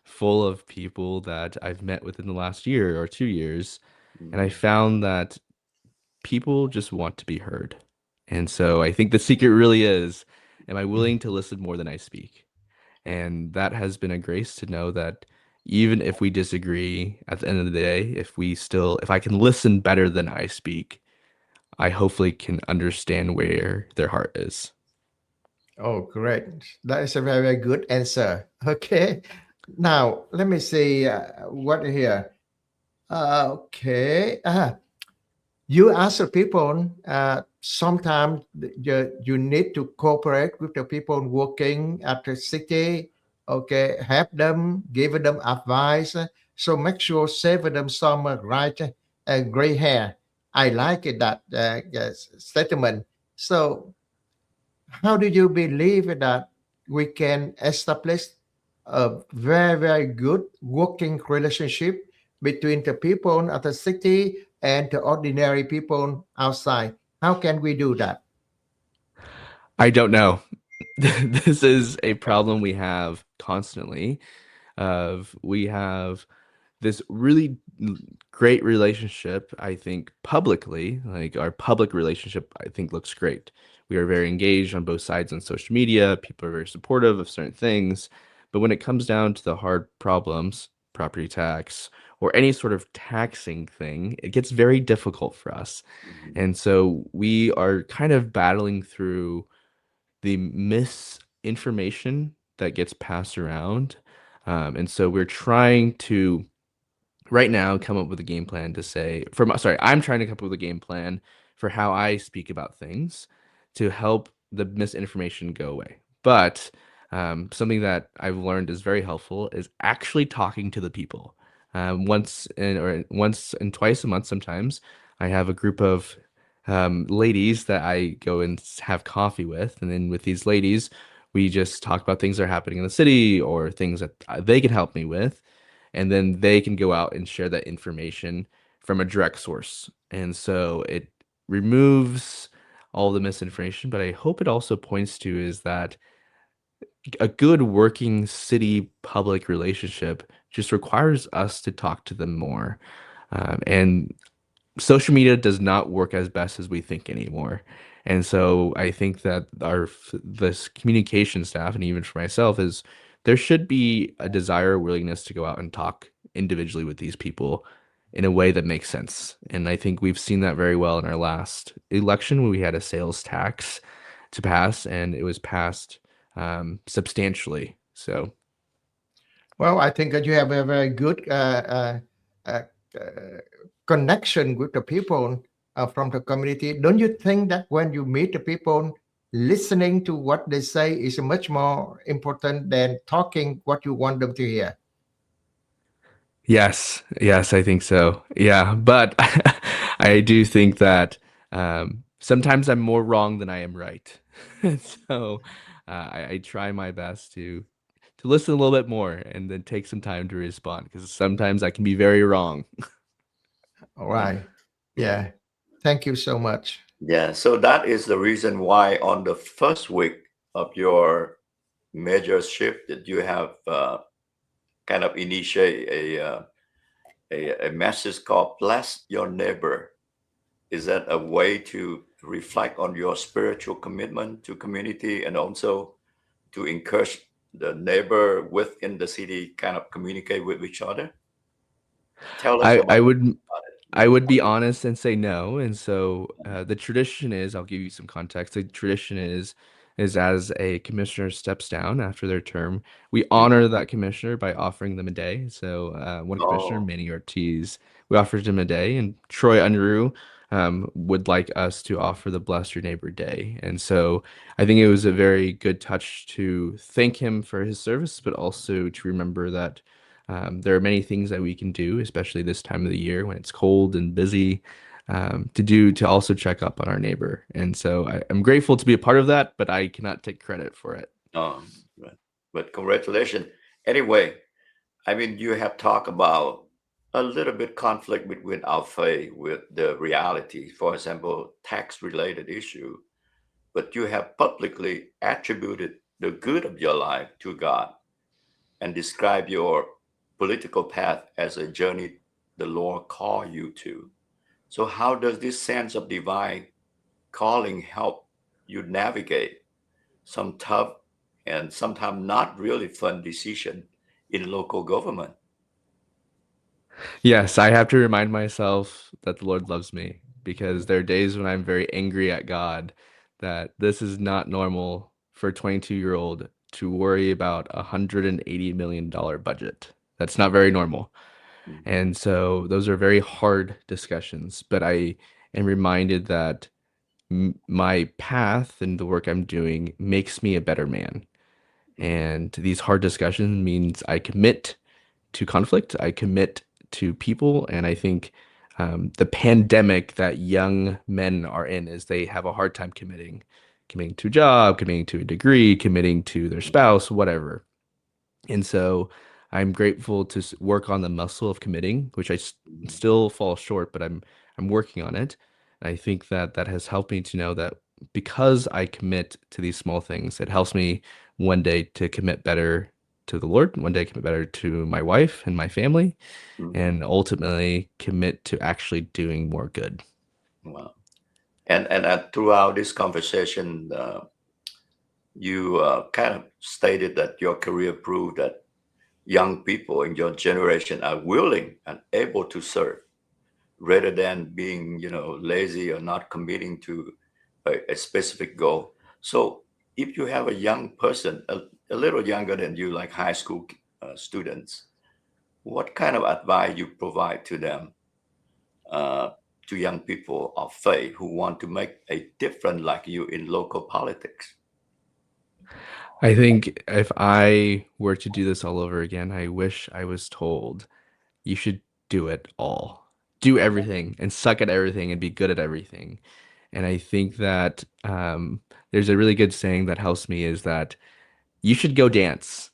full of people that I've met within the last year or 2 years. And I Mhm. found that people just want to be heard. And so I think the secret really is, am I willing to listen more than I speak? And that has been a grace to know that even if we disagree at the end of the day, if I can listen better than I speak, I hopefully can understand where their heart is. Oh, great. That is a very, very good answer. Okay. Now, let me see what here. Okay. You answer people, sometimes you need to cooperate with the people working at the city. Okay. Help them, give them advice. So make sure save them some right gray hair. I like it, that yes, statement. So how do you believe that we can establish a very, very good working relationship between the people at the city and the ordinary people outside? How can we do that? I don't know. This is a problem we have constantly. Of we have this really great relationship, I think publicly, like our public relationship, I think looks great. We are very engaged on both sides on social media. People are very supportive of certain things. But when it comes down to the hard problems, property tax, or any sort of taxing thing, it gets very difficult for us. Mhm. And so we are kind of battling through the misinformation that gets passed around. And so we're trying to right now come up with a game plan to say sorry, I'm trying to come up with a game plan for how I speak about things to help the misinformation go away. But something that I've learned is very helpful is actually talking to the people. Once and twice a month sometimes I have a group of ladies that I go and have coffee with, and then with these ladies we just talk about things that are happening in the city or things that they can help me with. and then they can go out and share that information from a direct source. And so it removes all the misinformation, but I hope it also points to is that a good working city public relationship just requires us to talk to them more. And social media does not work as best as we think anymore. And so I think that this communication staff, and even for myself, is there should be a desire, willingness to go out and talk individually with these people in a way that makes sense. And I think we've seen that very well in our last election when we had a sales tax to pass, and it was passed substantially. So Well, I think that you have a very good uh, connection with the people from the community. Don't you think that when you meet the people, listening to what they say is much more important than talking what you want them to hear? yes, I think so. Yeah, but I do think that sometimes I'm more wrong than I am right. So I try my best to listen a little bit more and then take some time to respond because sometimes I can be very wrong. All Yeah. right. Yeah. Thank you so much. Yeah, so that is the reason why on the first week of your majorship that you have kind of initiate a message called "Bless Your Neighbor." Is that a way to reflect on your spiritual commitment to community and also to encourage the neighbor within the city kind of communicate with each other? Tell us I about I would it. I would be honest and say no. And so the tradition is, I'll give you some context. The tradition is as a commissioner steps down after their term, we Mhm. honor that commissioner by offering them a day. So one commissioner, Oh, Manny Ortiz, we offered him a day, and Troy Unruh would like us to offer the Bless Your Neighbor Day. And so I think it was a very good touch to thank him for his service, but also to remember that there are many things that we can do, especially this time of the year when it's cold and busy, to also check up on our neighbor. And so I'm grateful to be a part of that, but I cannot take credit for it. no, but congratulations. Anyway, I mean, you have talked about a little bit conflict between our faith with the reality, for example, tax related issue, but you have publicly attributed the good of your life to God and describe your political path as a journey the Lord called you to. So, how does this sense of divine calling help you navigate some tough and sometimes not really fun decision in local government? Yes, I have to remind myself that the Lord loves me because there are days when I'm very angry at God that this is not normal for a 22-year-old to worry about a $180 million budget. That's not very normal. Mhm. And so those are very hard discussions, but I am reminded that my path and the work I'm doing makes me a better man. Mhm. And these hard discussions means I commit to conflict, I commit to people, and I think the pandemic that young men are in is they have a hard time committing to a job, committing to a degree, committing to their spouse, whatever. And so I'm grateful to work on the muscle of committing, which Mhm. still fall short, but I'm working on it. And I think that that has helped me to know that because I commit to these small things, it helps me one day to commit better to the Lord, one day commit better to my wife and my family, Mhm. and ultimately commit to actually doing more good. Wow. And throughout this conversation, you kind of stated that your career proved that young people in your generation are willing and able to serve rather than being, lazy or not committing to a specific goal. So if you have a young person, a little younger than you, like high school students, what kind of advice you provide to them, uh, to young people of faith who want to make a difference like you in local politics? I think if I were to do this all over again, I wish I was told you should do it all. Do everything and suck at everything and be good at everything. And I think that there's a really good saying that helps me is that you should go dance.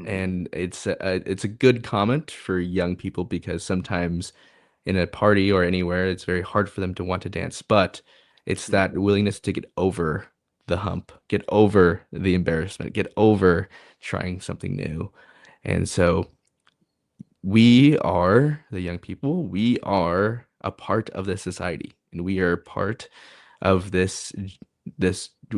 And it's a good comment for young people because sometimes in a party or anywhere, it's very hard for them to want to dance. But it's that willingness to get over the hump, get over the embarrassment, get over trying something new. And so we are the young people, we are a part of this society, and we are part of this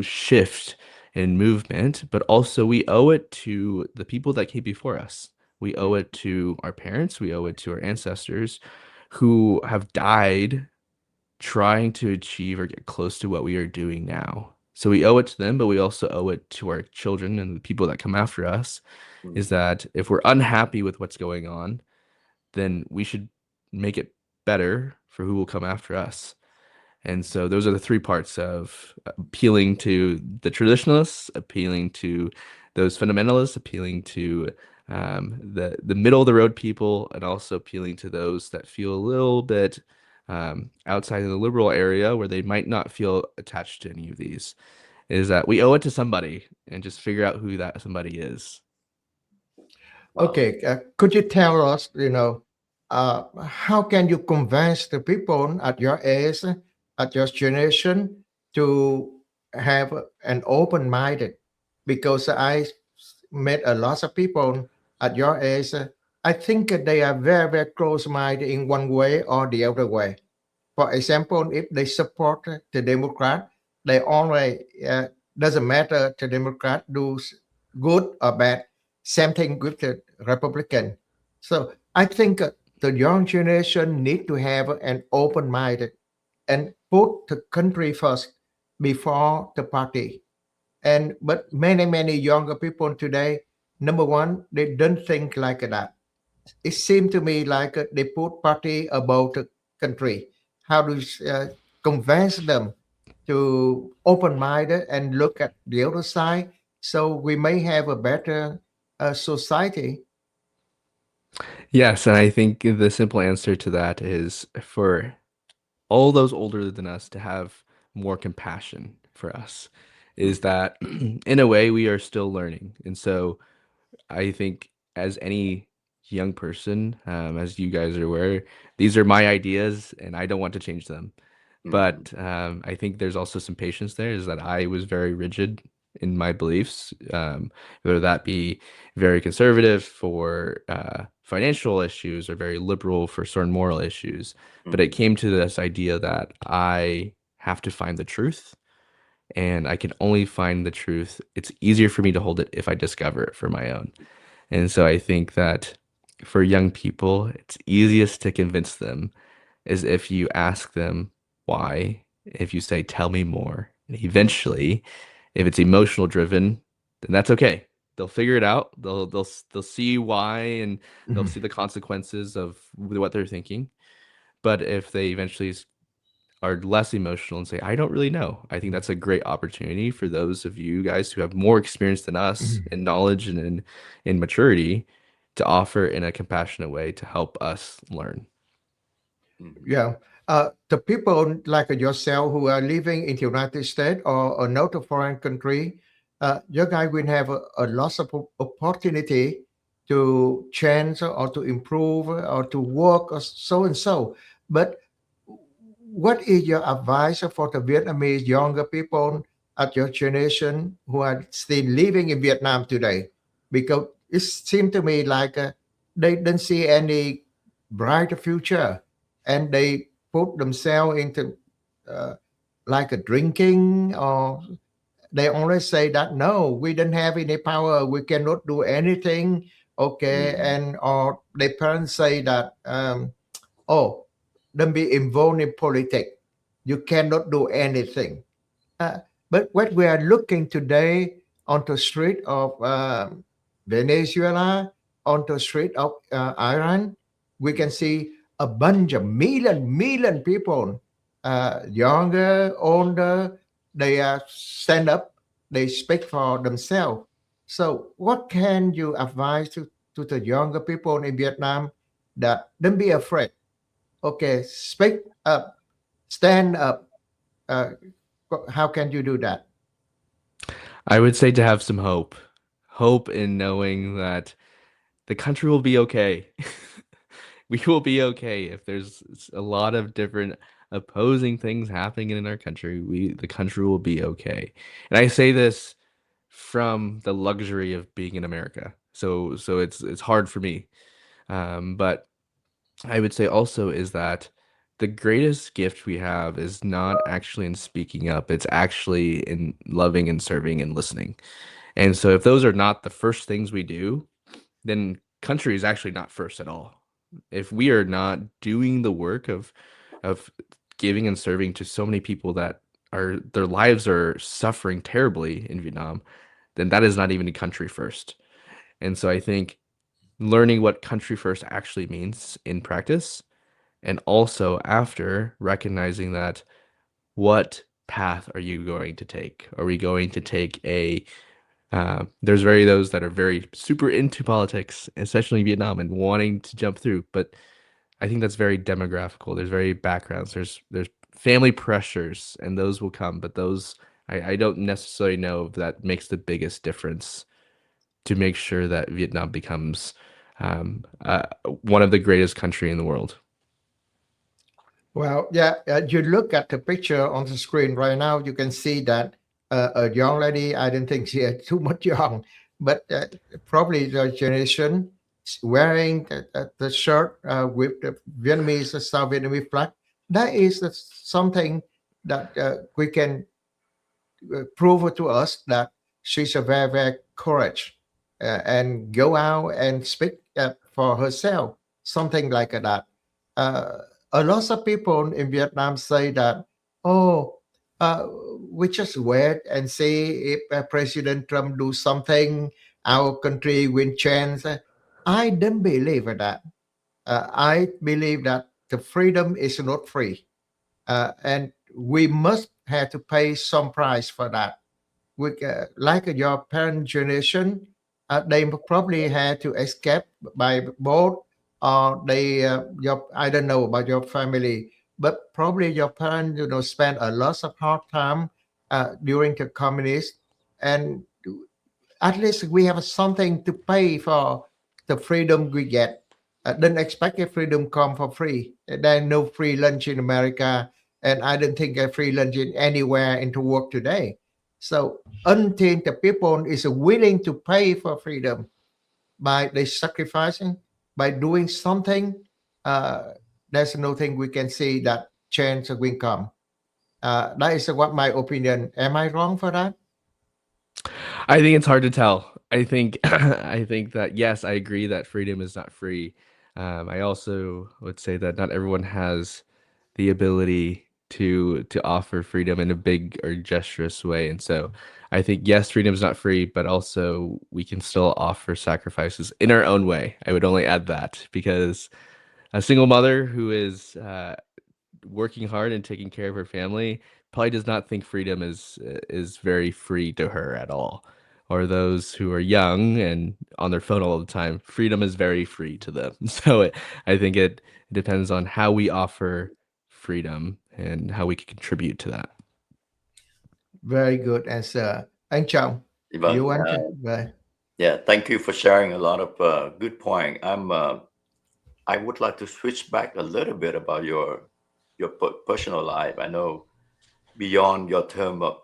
shift and movement, but also we owe it to the people that came before us. We owe it to our parents, we owe it to our ancestors who have died trying to achieve or get close to what we are doing now. So we owe it to them, but we also owe it to our children and the people that come after us, is that if we're unhappy with what's going on, then we should make it better for who will come after us. And so those are the three parts of appealing to the traditionalists, appealing to those fundamentalists, appealing to the middle of the road people, and also appealing to those that feel a little bit outside of the liberal area where they might not feel attached to any of these. Is that we owe it to somebody and just figure out who that somebody is. Okay, could you tell us, how can you convince the people at your age, at your generation, to have an open minded? Because I met a lot of people at your age. I think they are very, very close minded in one way or the other way. For example, if they support the Democrat, they always doesn't matter the Democrat do good or bad. Same thing with the Republican. So I think the young generation need to have an open mind and put the country first before the party. And but many younger people today, number one, they don't think like that. It seemed to me like they put party above the country. How to convince them to open minded and look at the other side, so we may have a better society. Yes, and I think the simple answer to that is for all those older than us to have more compassion for us. Is that in a way we are still learning. And so I think as any young person, as you guys are aware, these are my ideas and I don't want to change them. But I think there's also some patience there, is that I was very rigid in my beliefs, whether that be very conservative for financial issues or very liberal for certain moral issues. But it came to this idea that I have to find the truth, and I can only find the truth. It's easier for me to hold it if I discover it for my own. And so I think that for young people, it's easiest to convince them is if you ask them why, if you say, tell me more. And eventually, if it's emotional driven, then that's okay. They'll figure it out. They'll see why, and they'll see the consequences of what they're thinking. But if they eventually are less emotional and say, I don't really know, I think that's a great opportunity for those of you guys who have more experience than us in knowledge and in maturity to offer in a compassionate way to help us learn. Yeah. The people like yourself who are living in the United States or another foreign country, you guys will have a lot of opportunity to change or to improve or to work or so and so. But what is your advice for the Vietnamese younger people at your generation who are still living in Vietnam today? Because it seems to me like they don't see any brighter future, and they put themselves into uh, like a drinking, or they only say that no, we don't have any power, we cannot do anything. Okay, and or their parents say that oh, don't be involved in politics. You cannot do anything. Uh, but what we are looking today on the street of Venezuela, on the street of Iran, we can see a bunch of million people, younger, older. They stand up. They speak for themselves. So, what can you advise to the younger people in Vietnam that don't be afraid? Okay, speak up, stand up. How can you do that? I would say to have some hope. hope in knowing that the country will be okay. We will be okay if there's a lot of different opposing things happening in our country. The country will be okay. And I say this from the luxury of being in America. So it's hard for me. But I would say also is that the greatest gift we have is not actually in speaking up. It's actually in loving and serving and listening. And so if those are not the first things we do, then country is actually not first at all. If we are not doing the work of giving and serving to so many people that are their lives are suffering terribly in Vietnam, then that is not even a country first. And so I think learning what country first actually means in practice, and also after recognizing that what path are you going to take? Are we going to take a there's very those that are very super into politics, especially in Vietnam, and wanting to jump through. But I think that's very demographical. There's very backgrounds. There's family pressures, and those will come. But those I don't necessarily know if that makes the biggest difference to make sure that Vietnam becomes one of the greatest country in the world. Well, yeah, you look at the picture on the screen right now, you can see that a young lady, I don't think she is too much young, but probably the generation wearing the shirt with the Vietnamese, South Vietnamese flag. That is something that we can prove to us that she's a very, very courage and go out and speak for herself, something like that. Uh, a lot of people in Vietnam say that, oh, we just wait and see if President Trump do something, our country will change. I don't believe in that. I believe that the freedom is not free, and we must have to pay some price for that. With like your parent generation, they probably had to escape by boat, or they your I don't know about your family, but probably your parents, spent a lot of hard time during the communist, and at least we have something to pay for the freedom we get. Don't expect a freedom come for free. There's no free lunch in America, and I don't think a free lunch in anywhere in the world today. So until the people is willing to pay for freedom by the sacrificing, by doing something, uh, there's nothing we can see that change will come. That is what my opinion. Am I wrong for that? I think it's hard to tell. I think I think that yes, I agree that freedom is not free. I also would say that not everyone has the ability to offer freedom in a big or gesturous way, and so I think yes, freedom is not free, but also we can still offer sacrifices in our own way. I would only add that because a single mother who is working hard and taking care of her family probably does not think freedom is very free to her at all. Or those who are young and on their phone all the time, freedom is very free to them. So I think it depends on how we offer freedom and how we can contribute to that. Very good answer. Anh Trọng, you Vâng, want to? Right. yeah, thank you for sharing a lot of good point. I would like to switch back a little bit about your personal life. I know beyond your term of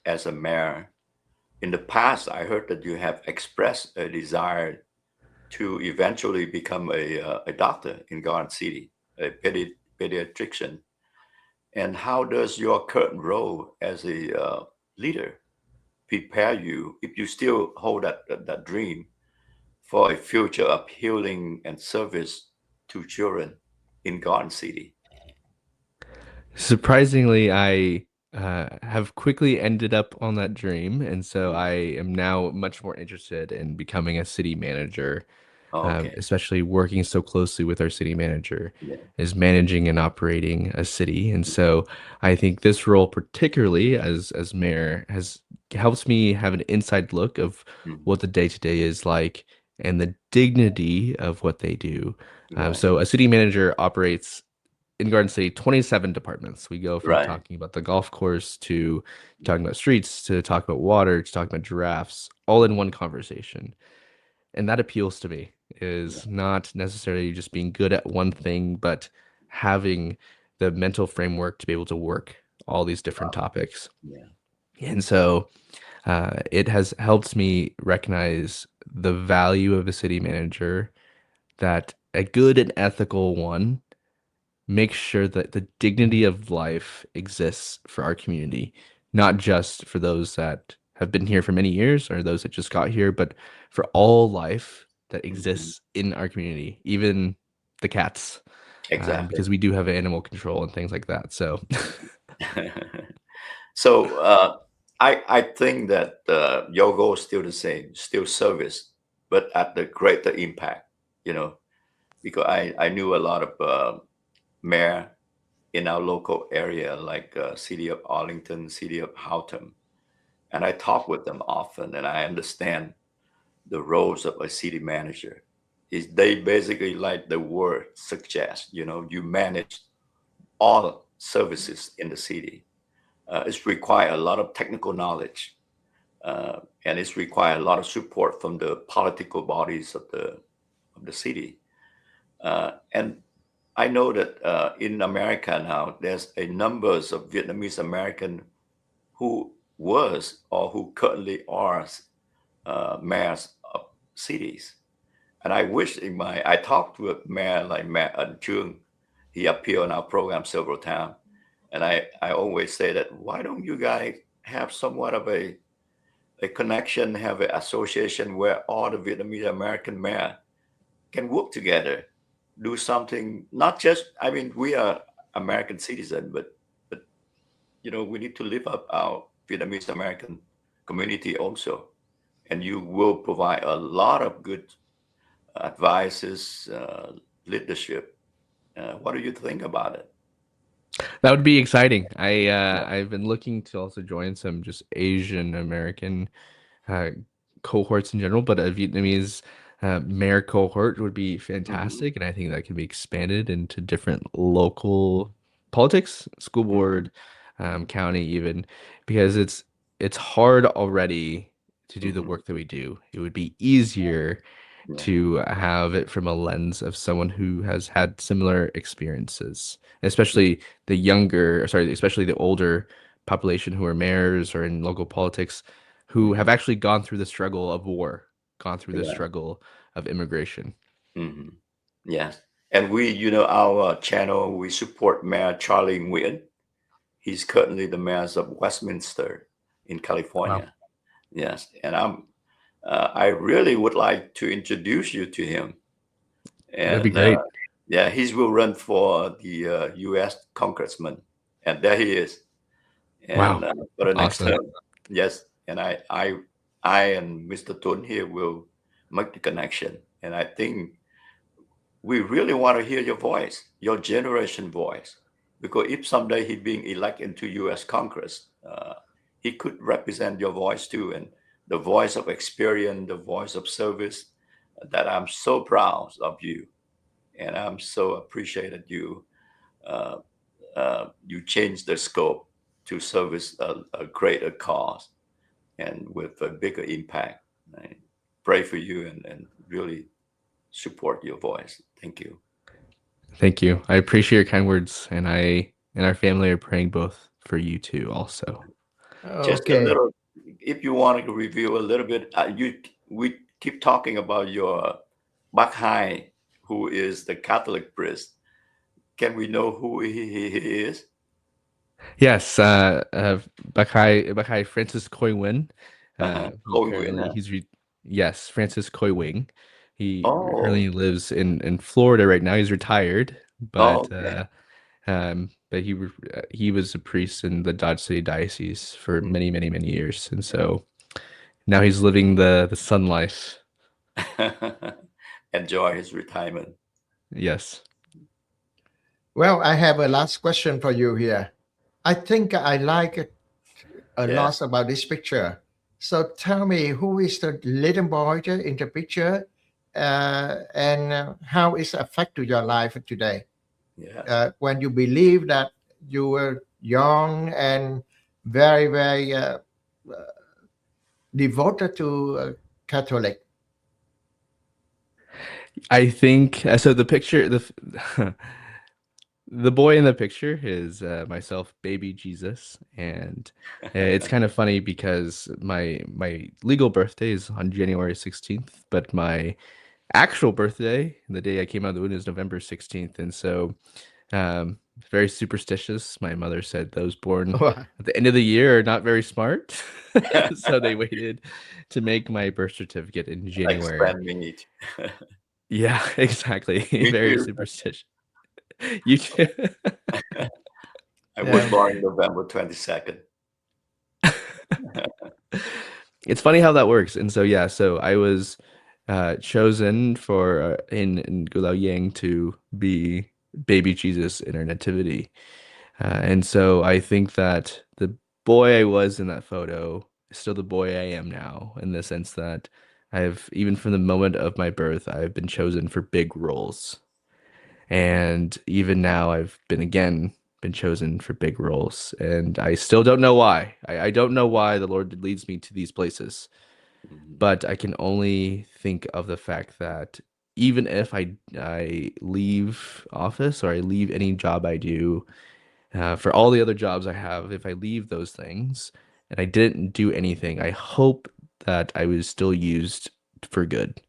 as a mayor, in the past, I heard that you have expressed a desire to eventually become a doctor in Garden City, a pediatrician. And how does your current role as a leader prepare you, if you still hold that dream, for a future of healing and service to children in Garden City? Surprisingly, I have quickly ended up on that dream, and so I am now much more interested in becoming a city manager, Okay. especially working so closely with our city manager, Yeah. is managing and operating a city. And so I think this role, particularly as mayor, has helps me have an inside look of Mm. what the day to day is like and the dignity of what they do. Right. So a city manager operates in Garden City, 27 departments. We go from Right. talking about the golf course to talking about streets to talk about water to talking about giraffes, all in one conversation. And that appeals to me, Yeah. is not necessarily just being good at one thing, but having the mental framework to be able to work all these different topics. Yeah. And so it has helped me recognize the value of a city manager, that a good and ethical one makes sure that the dignity of life exists for our community, not just for those that have been here for many years or those that just got here, but for all life that Mhm. exists in our community, even the cats, Exactly. because we do have animal control and things like that. So, So I think that your goal is still the same, still service, but at the greater impact. You know, because I knew a lot of mayor in our local area, like city of Arlington, city of Houghton, and I talk with them often, and I understand the roles of a city manager. Is they basically, like the word suggests, you know, you manage all services in the city. It's require a lot of technical knowledge, and it's require a lot of support from the political bodies of the city. And I know that in America now, there's a numbers of Vietnamese American who was or who currently are mayors of cities. And I wish I talked with Mayor like Mayor Ân Trương. He appeared on our program several times. And I always say that, why don't you guys have somewhat of a connection, have an association where all the Vietnamese American mayor can work together, do something, not just, I mean, we are American citizens, but you know, we need to live up our Vietnamese American community also. And you will provide a lot of good advices, leadership. What do you think about it? that would be exciting. I've been looking to also join some just Asian American uh, cohorts in general, but a Vietnamese mayor cohort would be Hmm. fantastic, and I think that can be expanded into different local politics, school Hmm. board, county, even, because it's hard already to do the Hmm. work that we do. It would be easier Yeah. to have it from a lens of someone who has had similar experiences, especially the younger, sorry, especially the older population who are mayors or in local politics, who have Hmm. actually gone through the struggle of war, gone through the Yeah. struggle of immigration. Hmm. Yes. And we, you know, our channel, we support Mayor Charlie Nguyen. He's currently the mayor of Westminster in Wow, California. Yes. And I really would like to introduce you to him. that'd be And great. yeah, he will run for the U.S. congressman. And there he is. And Wow, for the next awesome. term, yes. And I and Mr. Tun here will make the connection. And I think we really want to hear your voice, your generation voice, because if someday he being elected into U.S. Congress, he could represent your voice too, and the voice of experience, the voice of service. That I'm so proud of you, and I'm so appreciated you. Uh, you changed the scope to service a greater cause and with a bigger impact. I pray for you and really support your voice. Thank you. Thank you. I appreciate your kind words, and I and our family are praying both for you too, also. Just a Okay. little, if you want to review a little bit, we keep talking about your Bác Hai, who is the Catholic priest. Can we know who he is? Yes, Bakai Francis Khôi Nguyen. He Khôi Nguyễn currently hả? he's re yes, Francis Khôi Wing. He Oh, currently lives in Florida right now. He's retired, oh, okay. but he was a priest in the Dodge City Diocese for Mm, many, many, many years, and yeah. so now he's living the sun life. Enjoy his retirement. Yes. Well, I have a last question for you here. I think I like it a Yes. lot about this picture. So tell me, who is the little boy in the picture, and how is it affect to your life today? Yes. when you believe that you were young and very, very devoted to Catholic? I think so. The picture, the boy in the picture is myself, baby Jesus, and it's kind of funny because my legal birthday is on January 16th, but my actual birthday, the day I came out of the womb, is November 16th, and so very superstitious. My mother said those born at the end of the year are not very smart, so they waited to make my birth certificate in Like January. spam meat. Yeah, exactly. Me Very too. superstitious. You too. I was Yeah. born November 22nd. It's funny how that works. And so yeah, so I was chosen for in Guliang to be baby Jesus in our nativity. And so I think that the boy I was in that photo is still the boy I am now, in the sense that I've, even from the moment of my birth, I've been chosen for big roles. And even now I've been chosen for big roles. And I still don't know why. I don't know why the Lord leads me to these places. Mhm. But I can only think of the fact that even if I leave office, or I leave any job I do, for all the other jobs I have, if I leave those things and I didn't do anything, I hope that I was still used for good.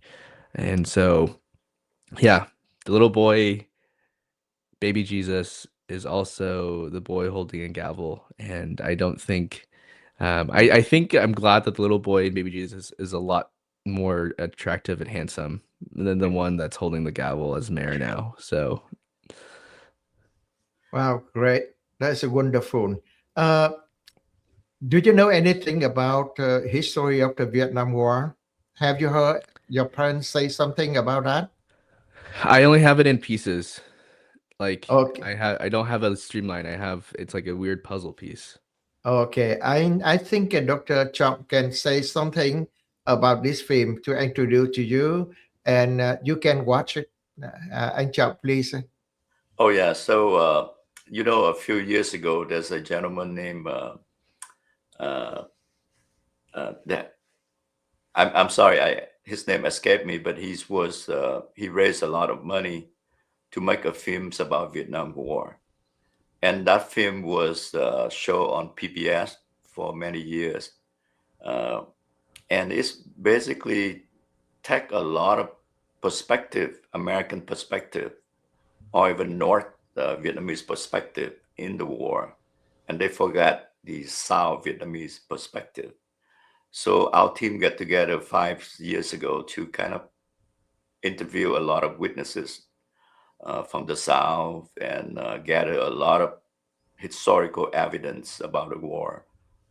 And so, yeah, the little boy, baby Jesus, is also the boy holding a gavel. And I don't think, I think I'm glad that the little boy in baby Jesus is a lot more attractive and handsome than the one that's holding the gavel as mayor now. So Wow, great. That's wonderful. Uh, do you know anything about history of the Vietnam War? Have you heard your parents say something about that? I only have it in pieces. Like Okay. I don't have a streamline. I have, it's like a weird puzzle piece. Okay. I think Dr. Chong can say something about this film to introduce to you, and you can watch it. Anh Chong, please. Oh yeah. So a few years ago, there's a gentleman named uh, that I'm sorry, his name escaped me, but he raised a lot of money to make a films about Vietnam War, and that film was shown on PBS for many years, uh, and it's basically take a lot of perspective, American perspective, or even North Vietnamese perspective in the war, and they forgot the South Vietnamese perspective. So our team got together 5 years ago to kind of interview a lot of witnesses from the South and gather a lot of historical evidence about the war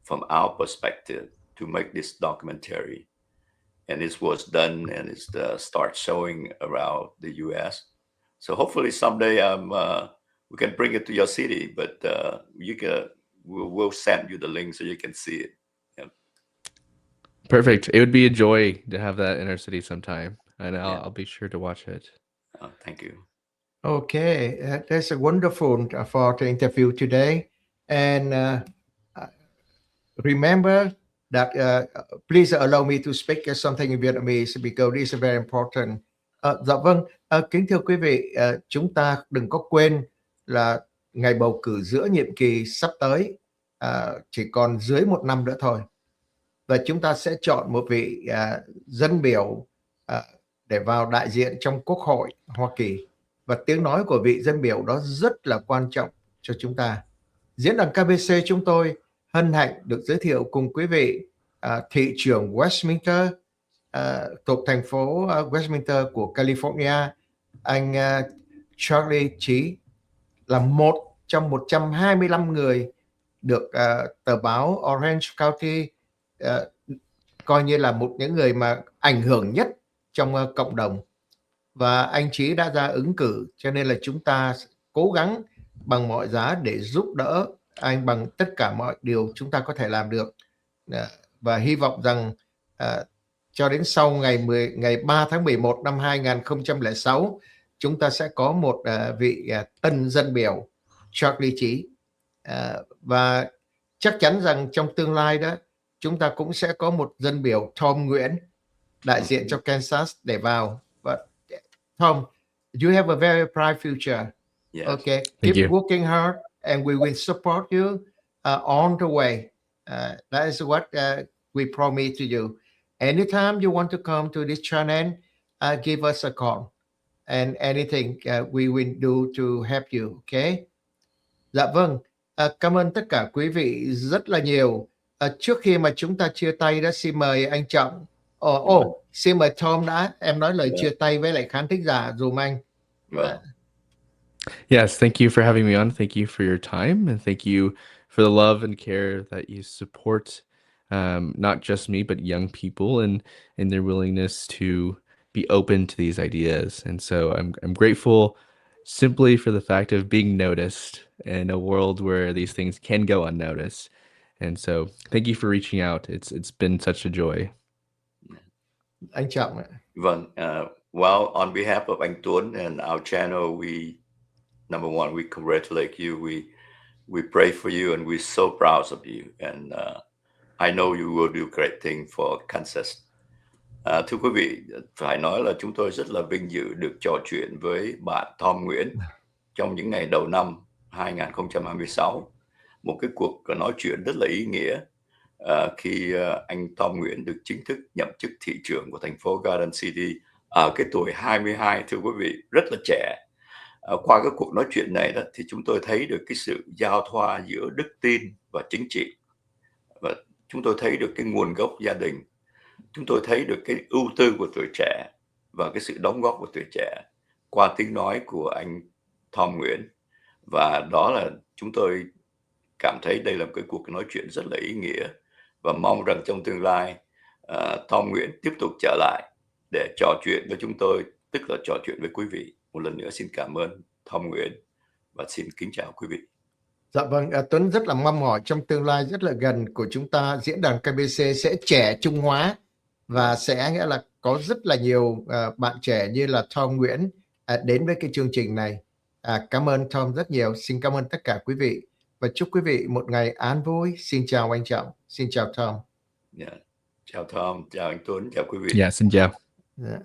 from our perspective to make this documentary. And this was done and it's start showing around the U.S. So hopefully someday we can bring it to your city, but we'll send you the link so you can see it. Yeah, Perfect. It would be a joy to have that in our city sometime, and yeah. I'll be sure to watch it. Thank you. Okay, that's a wonderful for the interview today. And uh, remember that please allow me to speak something in Vietnamese because this is very important. Dạ vâng, kính thưa quý vị, chúng ta đừng có quên là ngày bầu cử giữa nhiệm kỳ sắp tới chỉ còn dưới một năm nữa thôi. Và chúng ta sẽ chọn một vị dân biểu à, để vào đại diện trong Quốc hội Hoa Kỳ. Và tiếng nói của vị dân biểu đó rất là quan trọng cho chúng ta. Diễn đàn KBC chúng tôi hân hạnh được giới thiệu cùng quý vị thị trưởng Westminster thuộc thành phố Westminster của California, anh Charlie Chí, là một trong 125 người được tờ báo Orange County coi như là một những người mà ảnh hưởng nhất trong cộng đồng. Và anh Chí đã ra ứng cử, cho nên là chúng ta cố gắng bằng mọi giá để giúp đỡ anh bằng tất cả mọi điều chúng ta có thể làm được. Và hy vọng rằng cho đến sau ngày 3 tháng 11 năm 2006 chúng ta sẽ có một vị tân dân biểu Charlie Chí. Và chắc chắn rằng trong tương lai đó chúng ta cũng sẽ có một dân biểu Tom Nguyễn đại diện cho Kansas để vào. But Tom, you have a very bright future. Yes. Okay, Thank keep you. working hard, and we will support you on the way. That is what we promise to you. Anytime you want to come to this channel, give us a call, and anything we will do to help you. Okay. Dạ vâng. Cảm ơn tất cả quý vị rất là nhiều. Trước khi mà chúng ta chia tay đó, xin mời anh Trọng. Xin mời Tom đã. Em nói lời chia tay với lại khán thính giả dùm anh. Yes, thank you for having me on. Thank you for your time, and thank you for the love and care that you support not just me, but young people and their willingness to be open to these ideas. And so I'm grateful simply for the fact of being noticed in a world where these things can go unnoticed. And so thank you for reaching out. It's been such a joy. Anh Trọng ạ. Vâng, well, on behalf of anh Tuấn and our channel, number one, we congratulate you. We pray for you, and we're so proud of you. And I know you will do great thing for Kansas. Thưa quý vị, phải nói là chúng tôi rất là vinh dự được trò chuyện với bạn Tom Nguyễn trong những ngày đầu năm 2026. Một cái cuộc nói chuyện rất là ý nghĩa khi anh Tom Nguyễn được chính thức nhậm chức thị trưởng của thành phố Garden City ở cái tuổi 22, thưa quý vị, rất là trẻ. Qua cái cuộc nói chuyện này đó thì chúng tôi thấy được cái sự giao thoa giữa đức tin và chính trị, và chúng tôi thấy được cái nguồn gốc gia đình, chúng tôi thấy được cái ưu tư của tuổi trẻ và cái sự đóng góp của tuổi trẻ qua tiếng nói của anh Tom Nguyễn. Và đó là chúng tôi cảm thấy đây là một cái cuộc nói chuyện rất là ý nghĩa, và mong rằng trong tương lai Tom Nguyễn tiếp tục trở lại để trò chuyện với chúng tôi, tức là trò chuyện với quý vị. Một lần nữa xin cảm ơn Tom Nguyễn và xin kính chào quý vị. Dạ vâng, Tuấn rất là mong mỏi trong tương lai rất là gần của chúng ta, diễn đàn KBC sẽ trẻ trung hóa và sẽ nghĩa là có rất là nhiều bạn trẻ như là Tom Nguyễn đến với cái chương trình này. Cảm ơn Tom rất nhiều. Xin cảm ơn tất cả quý vị và chúc quý vị một ngày an vui. Xin chào anh Trọng. Xin chào Tom. Chào Tom, chào anh Tuấn, chào quý vị. Xin chào. Yeah.